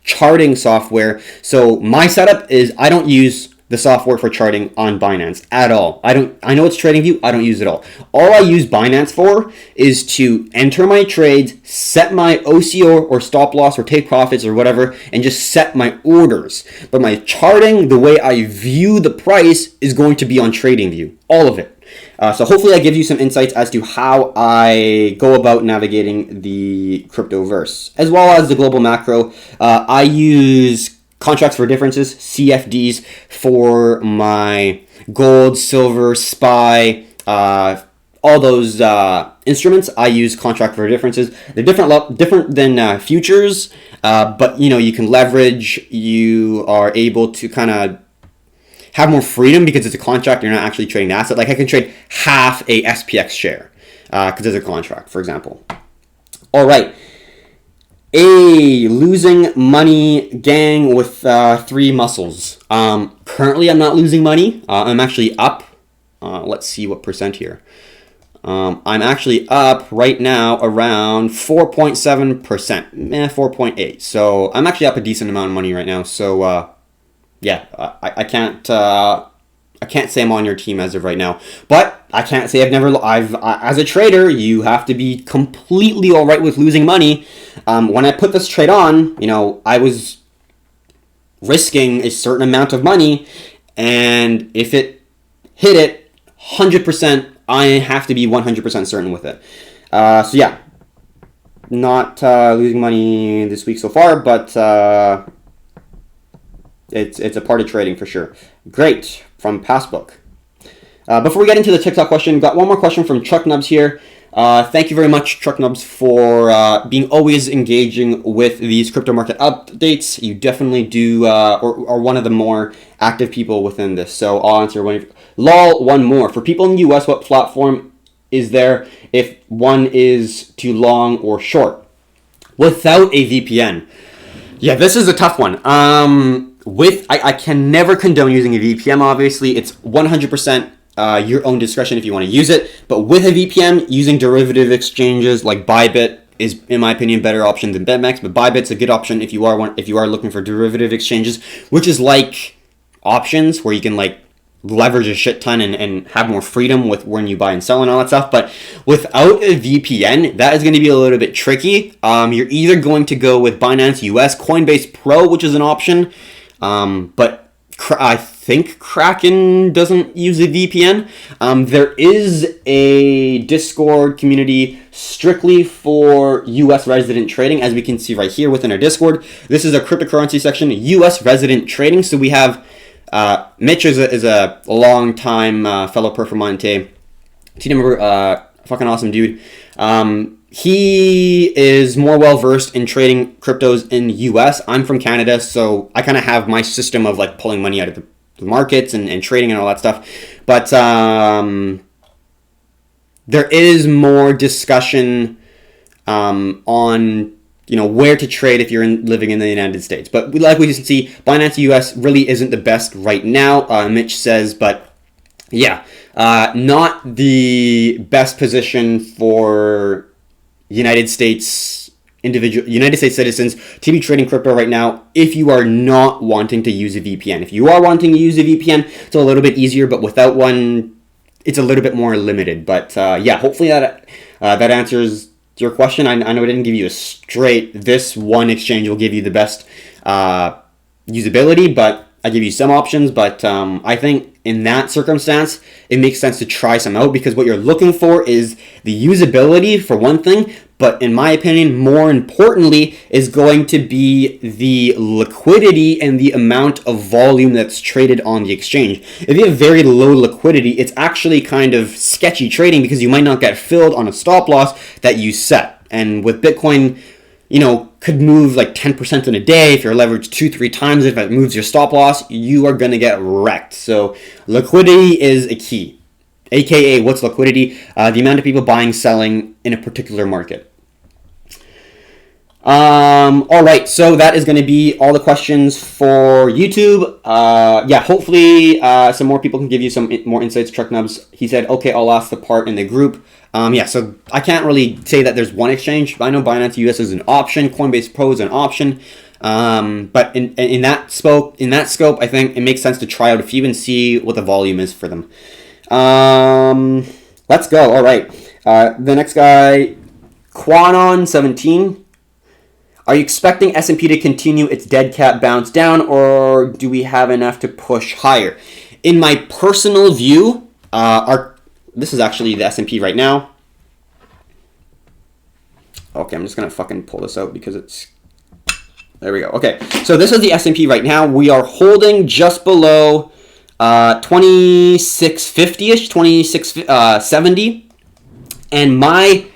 charting software. So my setup is I don't use the software for charting on Binance at all. I know it's TradingView, I don't use it all. All I use Binance for is to enter my trades, set my OCO or stop loss or take profits or whatever, and just set my orders. But my charting, the way I view the price, is going to be on TradingView, all of it. So hopefully I give you some insights as to how I go about navigating the cryptoverse, as well as the global macro. I use contracts for differences, CFDs, for my gold, silver, SPY, all those instruments. I use contract for differences. They're different than futures, but you can leverage. You are able to kind of have more freedom because it's a contract. You're not actually trading the asset. Like I can trade half a SPX share because it's a contract, for example. All right. A losing money gang with 3 muscles. Currently, I'm not losing money. I'm actually up. Let's see what percent here. I'm actually up right now around 4.7%, 4.8. So I'm actually up a decent amount of money right now. So yeah, I can't say I'm on your team as of right now, but I can't say I've as a trader, you have to be completely all right with losing money. When I put this trade on, I was risking a certain amount of money, and if it hit it 100%, I have to be 100% certain with it. So yeah, not losing money this week so far, but it's a part of trading for sure. Great, from Passbook. Before we get into the TikTok question, got one more question from Chuck Nubs here. Thank you very much, Truck Nubs, for being always engaging with these crypto market updates. You definitely do, or are one of the more active people within this. So I'll answer one. Lol, one more. For people in the US, what platform is there if one is too long or short? Without a VPN. Yeah, this is a tough one. I can never condone using a VPN, obviously. It's 100% your own discretion if you want to use it. But with a VPN, using derivative exchanges like Bybit is, in my opinion, a better option than BitMEX. But Bybit's a good option if you are looking for derivative exchanges, which is like options where you can like leverage a shit ton and have more freedom with when you buy and sell and all that stuff. But without a VPN, that is going to be a little bit tricky. You're either going to go with Binance US, Coinbase Pro, which is an option, but I think Kraken doesn't use a VPN. There is a Discord community strictly for US resident trading, as we can see right here within our Discord. This is a cryptocurrency section, US resident trading. So we have Mitch is a long time fellow Performante team member, fucking awesome dude. He is more well versed in trading cryptos in US. I'm from Canada, so I kind of have my system of like pulling money out of the markets and trading and all that stuff. But there is more discussion on where to trade if you're living in the United States. But like we can see, Binance US really isn't the best right now, Mitch says. But yeah, not the best position for United States citizens to be trading crypto right now if you are not wanting to use a VPN. If you are wanting to use a VPN, it's a little bit easier, but without one, it's a little bit more limited. But yeah, hopefully that answers your question. I know I didn't give you a straight, this one exchange will give you the best usability, but I give you some options. But I think in that circumstance, it makes sense to try some out, because what you're looking for is the usability for one thing, but in my opinion, more importantly, is going to be the liquidity and the amount of volume that's traded on the exchange. If you have very low liquidity, it's actually kind of sketchy trading, because you might not get filled on a stop loss that you set. And with Bitcoin, could move like 10% in a day. If you're leveraged 2-3 times, if it moves your stop loss, you are going to get wrecked. So liquidity is a key. AKA, what's liquidity? The amount of people buying, selling in a particular market. All right, so that is going to be all the questions for YouTube. Yeah, hopefully some more people can give you some more insights. Truck Nubs, he said, okay, I'll ask the part in the group. Yeah, so I can't really say that there's one exchange. I know Binance US is an option, Coinbase Pro is an option, but in that scope, I think it makes sense to try out a few and see what the volume is for them. Let's go. All right, the next guy, Quanon17. Are you expecting S&P to continue its dead cat bounce down, or do we have enough to push higher? In my personal view, this is actually the S&P right now. Okay, I'm just going to fucking pull this out because it's... There we go. Okay, so this is the S&P right now. We are holding just below 2650-ish, 2670. And my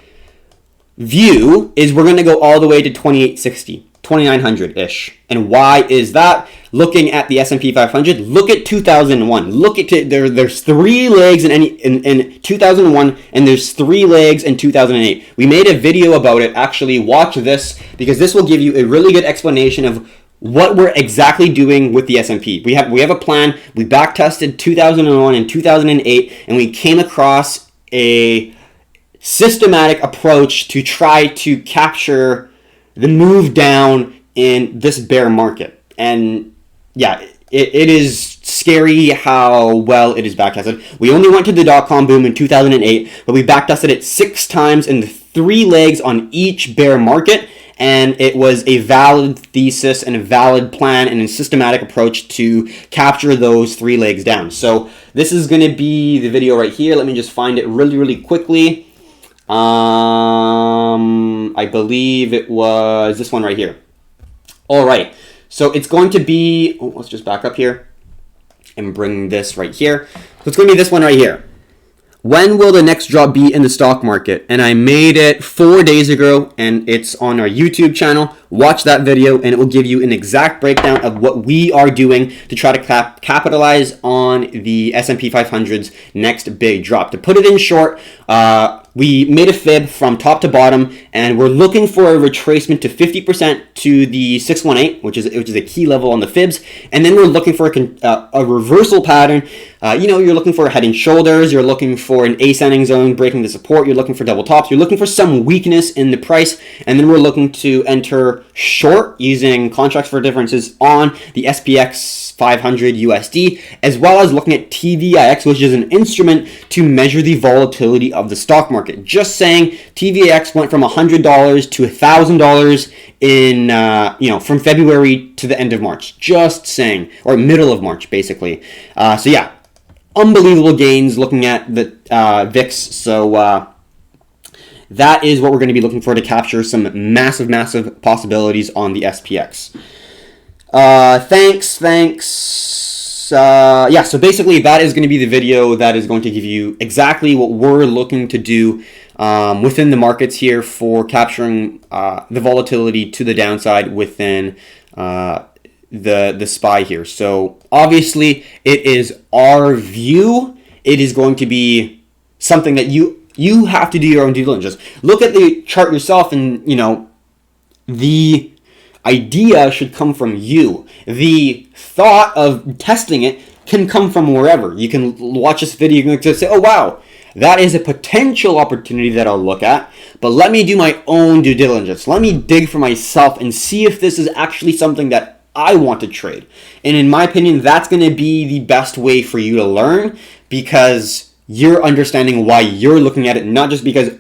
view is we're going to go all the way to 2860, 2900-ish. And why is that? Looking at the S&P 500, look at 2001. Look at there's 3 legs in 2001, and there's 3 legs in 2008. We made a video about it. Actually, watch this, because this will give you a really good explanation of what we're exactly doing with the S&P. We have a plan. We back tested 2001 and 2008, and we came across a systematic approach to try to capture the move down in this bear market. And yeah, it is scary how well it is backtested. We only went to the dot-com boom in 2008, but we backtested it 6 times in the 3 legs on each bear market, and it was a valid thesis and a valid plan and a systematic approach to capture those 3 legs down. So this is going to be the video right here. Let me just find it really, really quickly. I believe it was this one right here. All right, so it's going to be, let's just back up here and bring this right here. So it's going to be this one right here. when will the next drop be in the stock market? And I made it 4 days ago, and it's on our YouTube channel. Watch that video, and it will give you an exact breakdown of what we are doing to try to capitalize on the S&P 500's next big drop. To put it in short, we made a fib from top to bottom, and we're looking for a retracement to 50% to the 618, which is a key level on the fibs, and then we're looking for a reversal pattern. You're looking for head and shoulders, you're looking for an ascending zone breaking the support, you're looking for double tops, you're looking for some weakness in the price, and then we're looking to enter short using contracts for differences on the SPX 500 USD, as well as looking at TVIX, which is an instrument to measure the volatility of the stock market. Just saying, TVIX went from $100 to $1,000 in from February to the end of March. Just saying, or middle of March, basically. So yeah, unbelievable gains looking at the VIX. So that is what we're going to be looking for to capture some massive, massive possibilities on the SPX. Thanks. So basically that is going to be the video that is going to give you exactly what we're looking to do within the markets here for capturing the volatility to the downside within the SPY here. So obviously it is our view. It is going to be something that you have to do your own due diligence. Look at the chart yourself, and the idea should come from you. The thought of testing it can come from wherever. You can watch this video and say, oh wow, that is a potential opportunity that I'll look at, but let me do my own due diligence. Let me dig for myself and see if this is actually something that I want to trade. And in my opinion, that's going to be the best way for you to learn, because you're understanding why you're looking at it, not just because,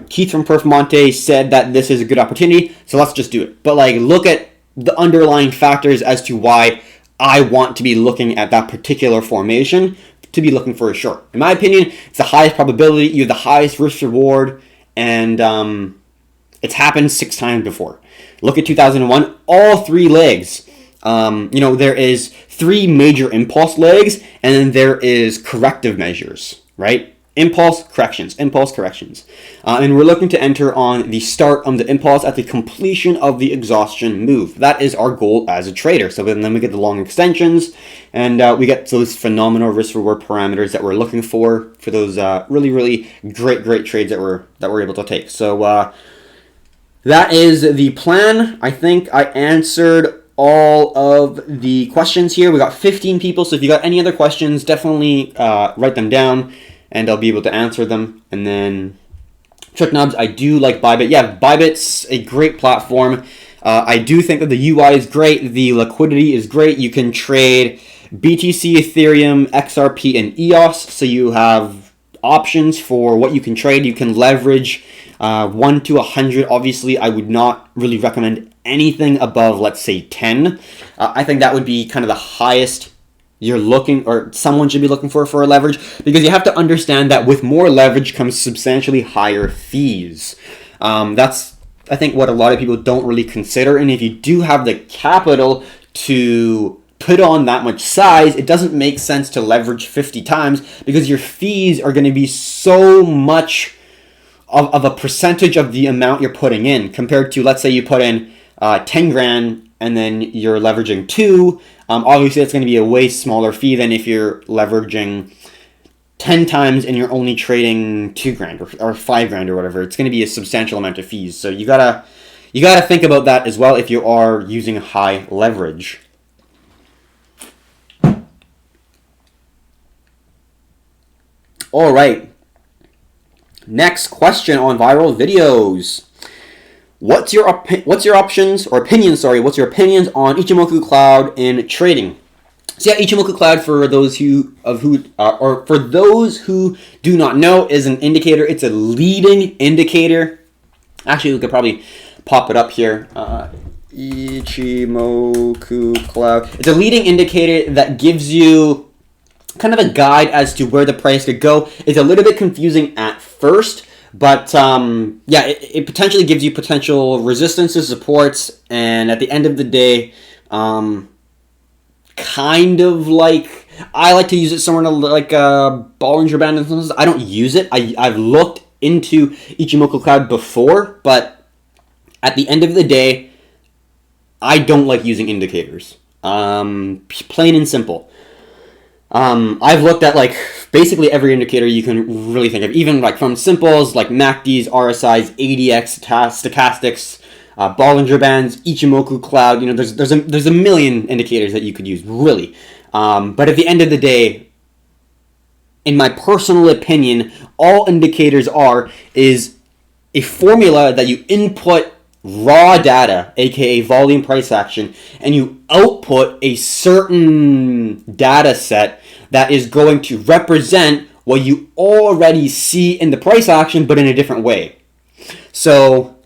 Keith from Performante said that this is a good opportunity, so let's just do it. But look at the underlying factors as to why I want to be looking at that particular formation to be looking for a short. In my opinion, it's the highest probability, you have the highest risk reward, and it's happened 6 times before. Look at 2001, all 3 legs. There is 3 major impulse legs, and then there is corrective measures, right? Impulse, corrections. And we're looking to enter on the start on the impulse at the completion of the exhaustion move. That is our goal as a trader. So then we get the long extensions, and we get those phenomenal risk reward parameters that we're looking for those really, really great trades that we're able to take. So that is the plan. I think I answered all of the questions here. We got 15 people, so if you got any other questions, definitely write them down, and I'll be able to answer them. And then Trick Knobs, I do like Bybit. Yeah, Bybit's a great platform. I do think that the UI is great. The liquidity is great. You can trade BTC, Ethereum, XRP, and EOS. So you have options for what you can trade. You can leverage 1 to 100. Obviously, I would not really recommend anything above, let's say, 10. I think that would be kind of the highest you're looking, or someone should be looking for a leverage, because you have to understand that with more leverage comes substantially higher fees. That's, I think, what a lot of people don't really consider. And if you do have the capital to put on that much size, it doesn't make sense to leverage 50 times, because your fees are going to be so much of a percentage of the amount you're putting in, compared to, let's say you put in 10 grand and then you're leveraging 2. Obviously, that's going to be a way smaller fee than if you're leveraging 10 times and you're only trading 2 grand or 5 grand or whatever. It's going to be a substantial amount of fees. So you gotta think about that as well if you are using high leverage. All right. Next question on viral videos. What's your opinions on Ichimoku Cloud in trading? So yeah, Ichimoku Cloud, for those who do not know, is an indicator. It's a leading indicator. Actually, we could probably pop it up here. Ichimoku Cloud. It's a leading indicator that gives you kind of a guide as to where the price could go. It's a little bit confusing at first, but it potentially gives you potential resistances, supports, and at the end of the day, kind of like I like to use it somewhere like Bollinger Band. I don't use it. I've looked into Ichimoku Cloud before, but at the end of the day, I don't like using indicators. Plain and simple. I've looked at like basically every indicator you can really think of, even like from simples like MACDs, RSIs, ADX, stochastics, Bollinger Bands, Ichimoku Cloud. There's a million indicators that you could use, really. But at the end of the day, in my personal opinion, all indicators is a formula that you input raw data, aka volume price action, and you output a certain data set that is going to represent what you already see in the price action, but in a different way. So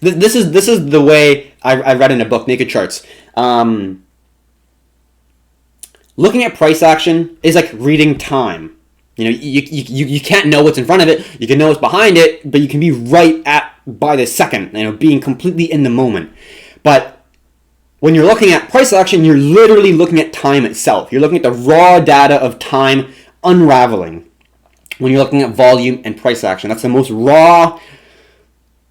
this is the way I read in a book, Naked Charts. Looking at price action is like reading time. You can't know what's in front of it. You can know what's behind it, but you can be right by the second, being completely in the moment. But when you're looking at price action, you're literally looking at time itself. You're looking at the raw data of time unraveling. When you're looking at volume and price action, that's the most raw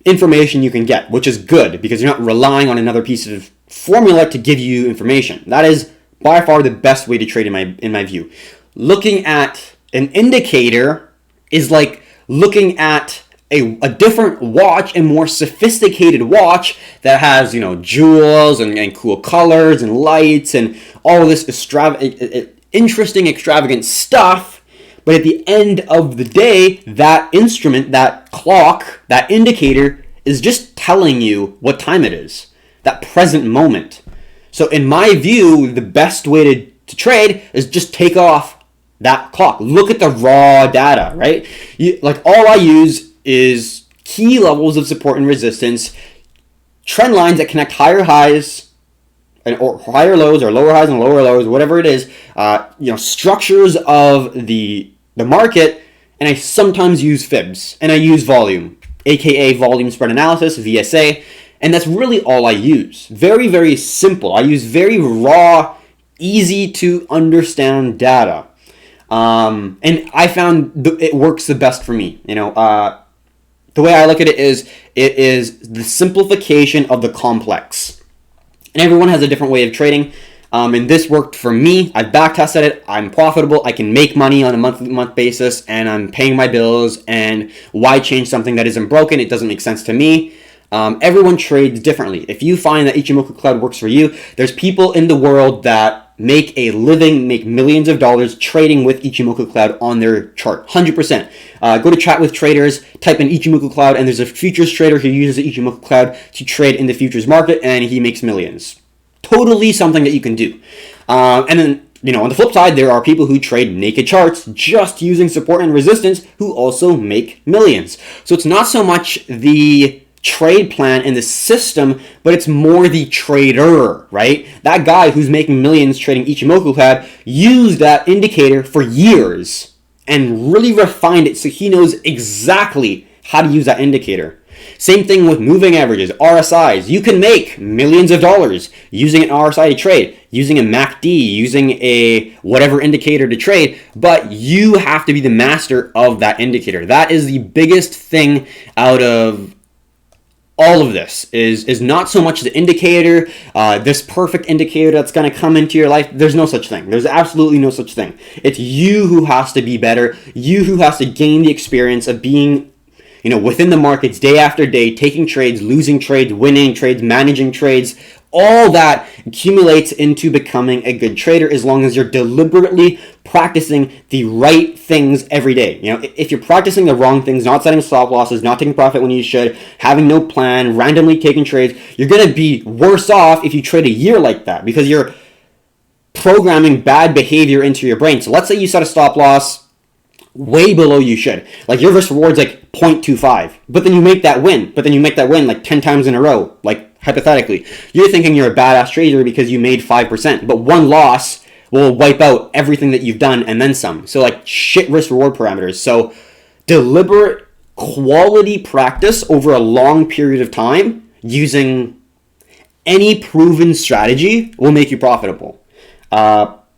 information you can get, which is good because you're not relying on another piece of formula to give you information. That is by far the best way to trade in my view. Looking at an indicator is like looking at a different watch, a more sophisticated watch that has, jewels and cool colors and lights and all of this interesting, extravagant stuff. But at the end of the day, that instrument, that clock, that indicator is just telling you what time it is, that present moment. So in my view, the best way to trade is just take off that clock. Look at the raw data, right? All I use is key levels of support and resistance, trend lines that connect higher highs or higher lows or lower highs and lower lows, whatever it is, structures of the market, and I sometimes use fibs, and I use volume, aka volume spread analysis, VSA, and that's really all I use. Very, very simple. I use very raw, easy to understand data. And I found it works the best for me. The way I look at it is the simplification of the complex. And everyone has a different way of trading. And this worked for me. I've backtested it. I'm profitable. I can make money on a month-to-month basis, and I'm paying my bills. And why change something that isn't broken? It doesn't make sense to me. Everyone trades differently. If you find that Ichimoku Cloud works for you, there's people in the world that make a living, make millions of dollars trading with Ichimoku Cloud on their chart. 100%. Go to Chat with Traders, type in Ichimoku Cloud, and there's a futures trader who uses the Ichimoku Cloud to trade in the futures market, and he makes millions. Totally something that you can do. And then, on the flip side, there are people who trade naked charts just using support and resistance who also make millions. So it's not so much the trade plan and the system, but it's more the trader, right? That guy who's making millions trading Ichimoku Cloud used that indicator for years and really refined it so he knows exactly how to use that indicator. Same thing with moving averages, RSIs. You can make millions of dollars using an RSI to trade, using a MACD, using a whatever indicator to trade, but you have to be the master of that indicator. That is the biggest thing out of all of this is not so much the indicator, this perfect indicator that's going to come into your life. There's no such thing. There's absolutely no such thing. It's you who has to be better. You who has to gain the experience of being, within the markets day after day, taking trades, losing trades, winning trades, managing trades. All that accumulates into becoming a good trader as long as you're deliberately practicing the right things every day. If you're practicing the wrong things, not setting stop losses, not taking profit when you should, having no plan, randomly taking trades, you're going to be worse off if you trade a year like that because you're programming bad behavior into your brain. So let's say you set a stop loss way below you should. Like your risk reward's like 0.25, but then you make that win. Like 10 times in a row, like hypothetically. You're thinking you're a badass trader because you made 5%, but one loss will wipe out everything that you've done and then some. So like shit risk reward parameters. So deliberate quality practice over a long period of time using any proven strategy will make you profitable.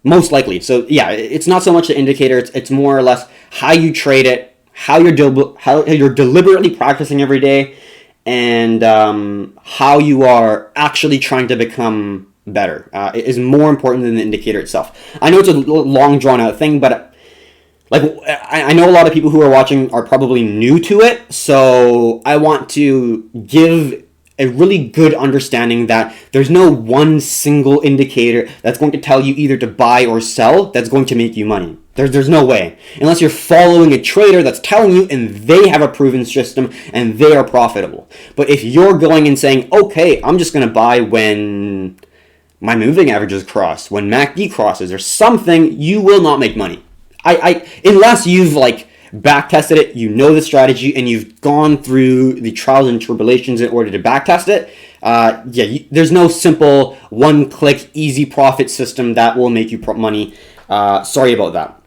most likely. So yeah, it's not so much the indicator. It's more or less how you trade it, how you're deliberately practicing every day, and how you are actually trying to become better. It is more important than the indicator itself. I know it's a long drawn out thing, but like I know a lot of people who are watching are probably new to it, so I want to give a really good understanding that there's no one single indicator that's going to tell you either to buy or sell that's going to make you money. There's no way. Unless you're following a trader that's telling you and they have a proven system and they are profitable. But if you're going and saying, okay, I'm just going to buy when my moving averages cross, when MACD crosses or something, you will not make money. Unless you've like back tested it, you know the strategy, and you've gone through the trials and tribulations in order to back test it. There's no simple one-click easy profit system that will make you money. Sorry about that.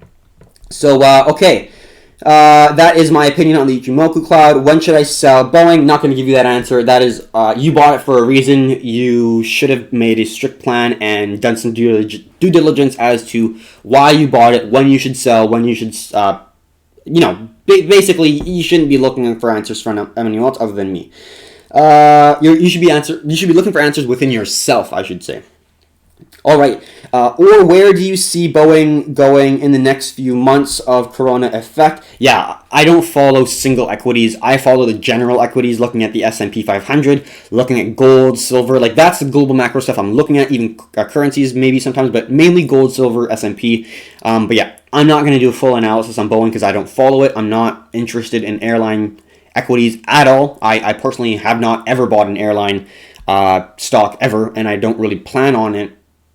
So okay, that is my opinion on the Ichimoku cloud. When should I sell Boeing? Not going to give you that answer. That is, you bought it for a reason. You should have made a strict plan and done some due diligence as to why you bought it, when you should sell, when you should. Basically, you shouldn't be looking for answers from anyone else other than me. You should be looking for answers within yourself, I should say. All right. Or where do you see Boeing going in the next few months of Corona effect? Yeah, I don't follow single equities. I follow the general equities, looking at the S&P 500, looking at gold, silver. Like, that's the global macro stuff I'm looking at, even currencies maybe sometimes, but mainly gold, silver, S&P. But yeah, I'm not going to do a full analysis on Boeing because I don't follow it. I'm not interested in airline equities at all. I personally have not ever bought an airline stock ever, and I don't really plan on it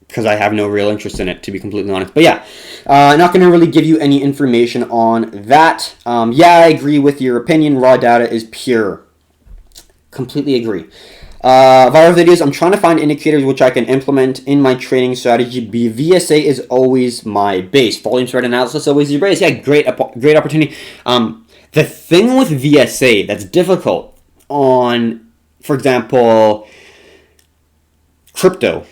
because I have no real interest in it, to be completely honest. But yeah, not going to really give you any information on that. I agree with your opinion. Raw data is pure. Completely agree. Viral videos, I'm trying to find indicators which I can implement in my trading strategy. VSA is always my base. Volume spread analysis always your base. Yeah, great opportunity. The thing with VSA that's difficult on, for example, crypto,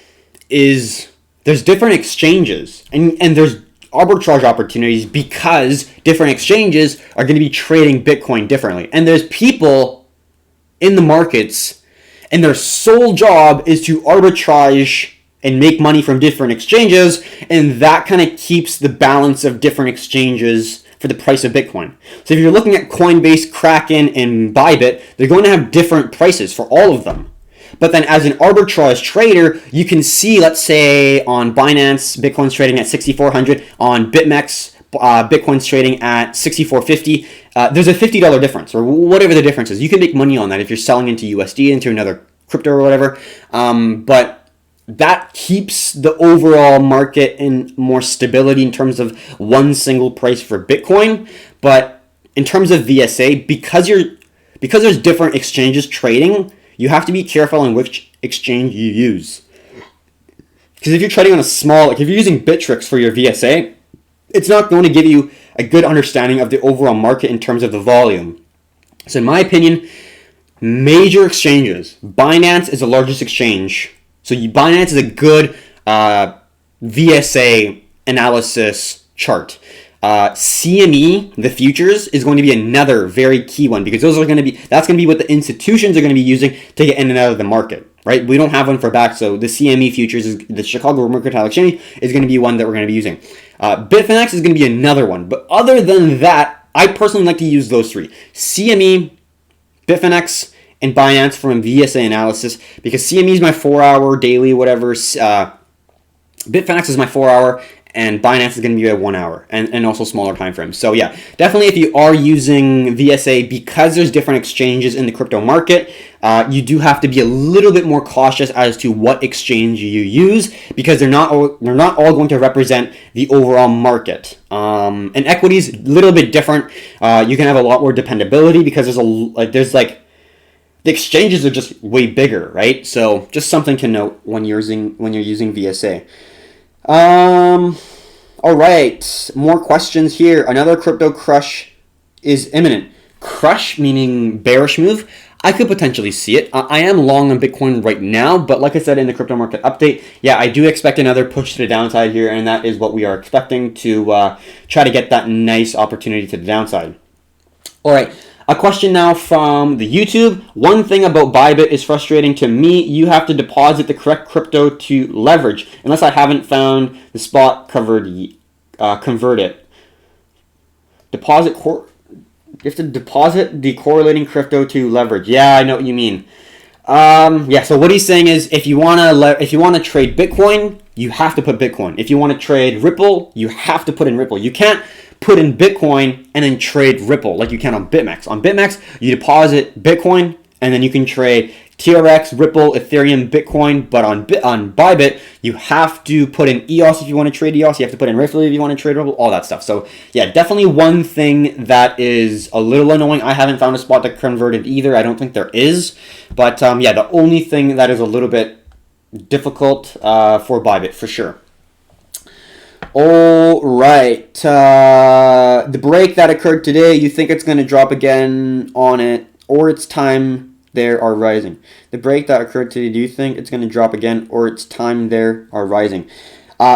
is there's different exchanges and there's arbitrage opportunities because different exchanges are going to be trading Bitcoin differently. And there's people in the markets and their sole job is to arbitrage and make money from different exchanges, and that kind of keeps the balance of different exchanges for the price of Bitcoin. So if you're looking at Coinbase, Kraken, and Bybit, they're going to have different prices for all of them. But then as an arbitrage trader, you can see, let's say on Binance, Bitcoin's trading at 6,400. On BitMEX, Bitcoin's trading at 6,450. There's a $50 difference, or whatever the difference is. You can make money on that if you're selling into USD, into another crypto or whatever. But that keeps the overall market in more stability in terms of one single price for Bitcoin. But in terms of VSA, because there's different exchanges trading, you have to be careful on which exchange you use. Because if you're trading on a small, like if you're using Bittrex for your VSA, it's not going to give you a good understanding of the overall market in terms of the volume. So in my opinion, major exchanges, Binance is the largest exchange. So Binance is a good VSA analysis chart. CME, the futures, is going to be another very key one because that's going to be what the institutions are going to be using to get in and out of the market, right? We don't have one for back, so the CME futures, the Chicago Mercantile Exchange, is going to be one that we're going to be using. Bitfinex is going to be another one, but other than that, I personally like to use those three: CME, Bitfinex, and Binance from a VSA analysis, because CME is my 4-hour daily, whatever. Bitfinex is my 4-hour, and Binance is going to be at 1 hour, and also smaller time frames. So yeah, definitely if you are using VSA, because there's different exchanges in the crypto market, you do have to be a little bit more cautious as to what exchange you use, because they're not all going to represent the overall market. And equities, a little bit different. You can have a lot more dependability because the exchanges are just way bigger, right? So just something to note when you're using VSA. All right, more questions here. Another crypto crush is imminent. Crush meaning bearish move. I could potentially see it. I am long on Bitcoin right now, but like I said in the crypto market update, yeah, I do expect another push to the downside here, and that is what we are expecting to try to get that nice opportunity to the downside. All right, a question now from the YouTube. One thing about Bybit is frustrating to me. You have to deposit the correct crypto to leverage, unless I haven't found the spot converted. You have to deposit the correlating crypto to leverage. Yeah, I know what you mean. Yeah. So what he's saying is, if you wanna trade Bitcoin, you have to put Bitcoin. If you want to trade Ripple, you have to put in Ripple. You can't put in Bitcoin and then trade Ripple like you can on BitMEX. On BitMEX, you deposit Bitcoin and then you can trade TRX, Ripple, Ethereum, Bitcoin. But on Bybit, you have to put in EOS if you want to trade EOS. You have to put in Ripple if you want to trade Ripple, all that stuff. So yeah, definitely one thing that is a little annoying. I haven't found a spot that converted either. I don't think there is. But yeah, the only thing that is a little bit difficult for Bybit for sure. All right, the break that occurred today, you think it's going to drop again on it, or it's time there are rising? The break that occurred today, do you think it's going to drop again, or it's time there are rising?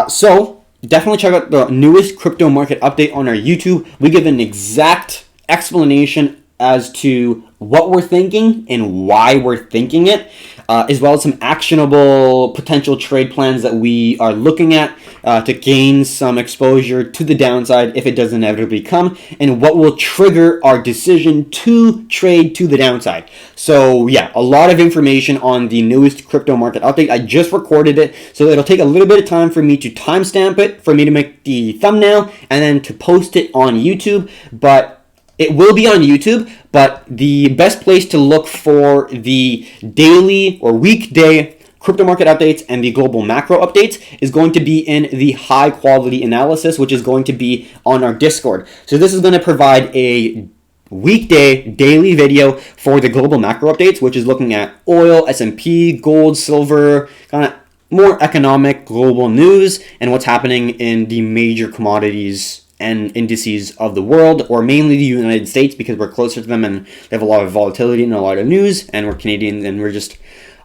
So definitely check out the newest crypto market update on our YouTube. We give an exact explanation as to what we're thinking and why we're thinking it, as well as some actionable potential trade plans that we are looking at to gain some exposure to the downside if it does inevitably come, and what will trigger our decision to trade to the downside. So yeah, a lot of information on the newest crypto market update. I just recorded it, so it'll take a little bit of time for me to timestamp it, for me to make the thumbnail, and then to post it on YouTube. But it will be on YouTube, but the best place to look for the daily or weekday crypto market updates and the global macro updates is going to be in the high quality analysis, which is going to be on our Discord. So this is going to provide a weekday daily video for the global macro updates, which is looking at oil, S&P, gold, silver, kind of more economic global news and what's happening in the major commodities and indices of the world, or mainly the United States, because we're closer to them and they have a lot of volatility and a lot of news, and we're Canadians and we're just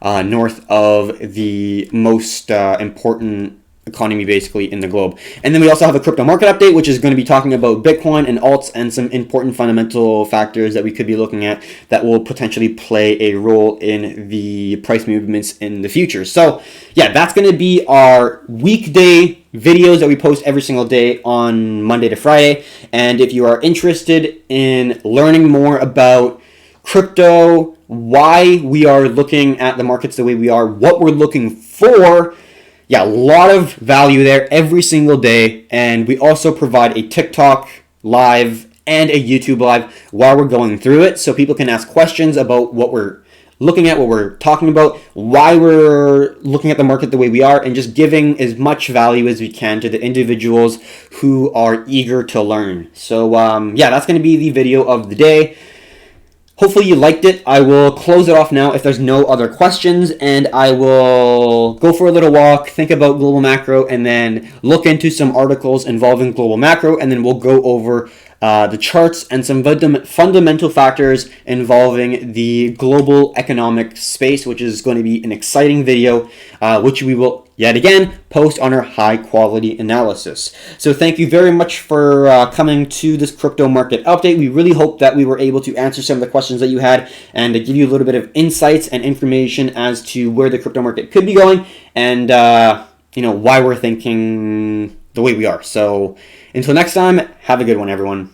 north of the most important economy basically in the globe. And then we also have a crypto market update, which is going to be talking about Bitcoin and alts and some important fundamental factors that we could be looking at that will potentially play a role in the price movements in the future. So yeah, that's going to be our weekday videos that we post every single day on Monday to Friday. And if you are interested in learning more about crypto, why we are looking at the markets the way we are, what we're looking for, yeah, a lot of value there every single day. And we also provide a TikTok live and a YouTube live while we're going through it, so people can ask questions about what we're looking at, what we're talking about, why we're looking at the market the way we are, and just giving as much value as we can to the individuals who are eager to learn. So yeah, that's going to be the video of the day. Hopefully you liked it. I will close it off now if there's no other questions, and I will go for a little walk, think about global macro, and then look into some articles involving global macro, and then we'll go over the charts and some fundamental factors involving the global economic space, which is going to be an exciting video, which we will yet again post on our high quality analysis. So thank you very much for coming to this crypto market update. We really hope that we were able to answer some of the questions that you had and to give you a little bit of insights and information as to where the crypto market could be going, and why we're thinking the way we are. So until next time, have a good one, everyone.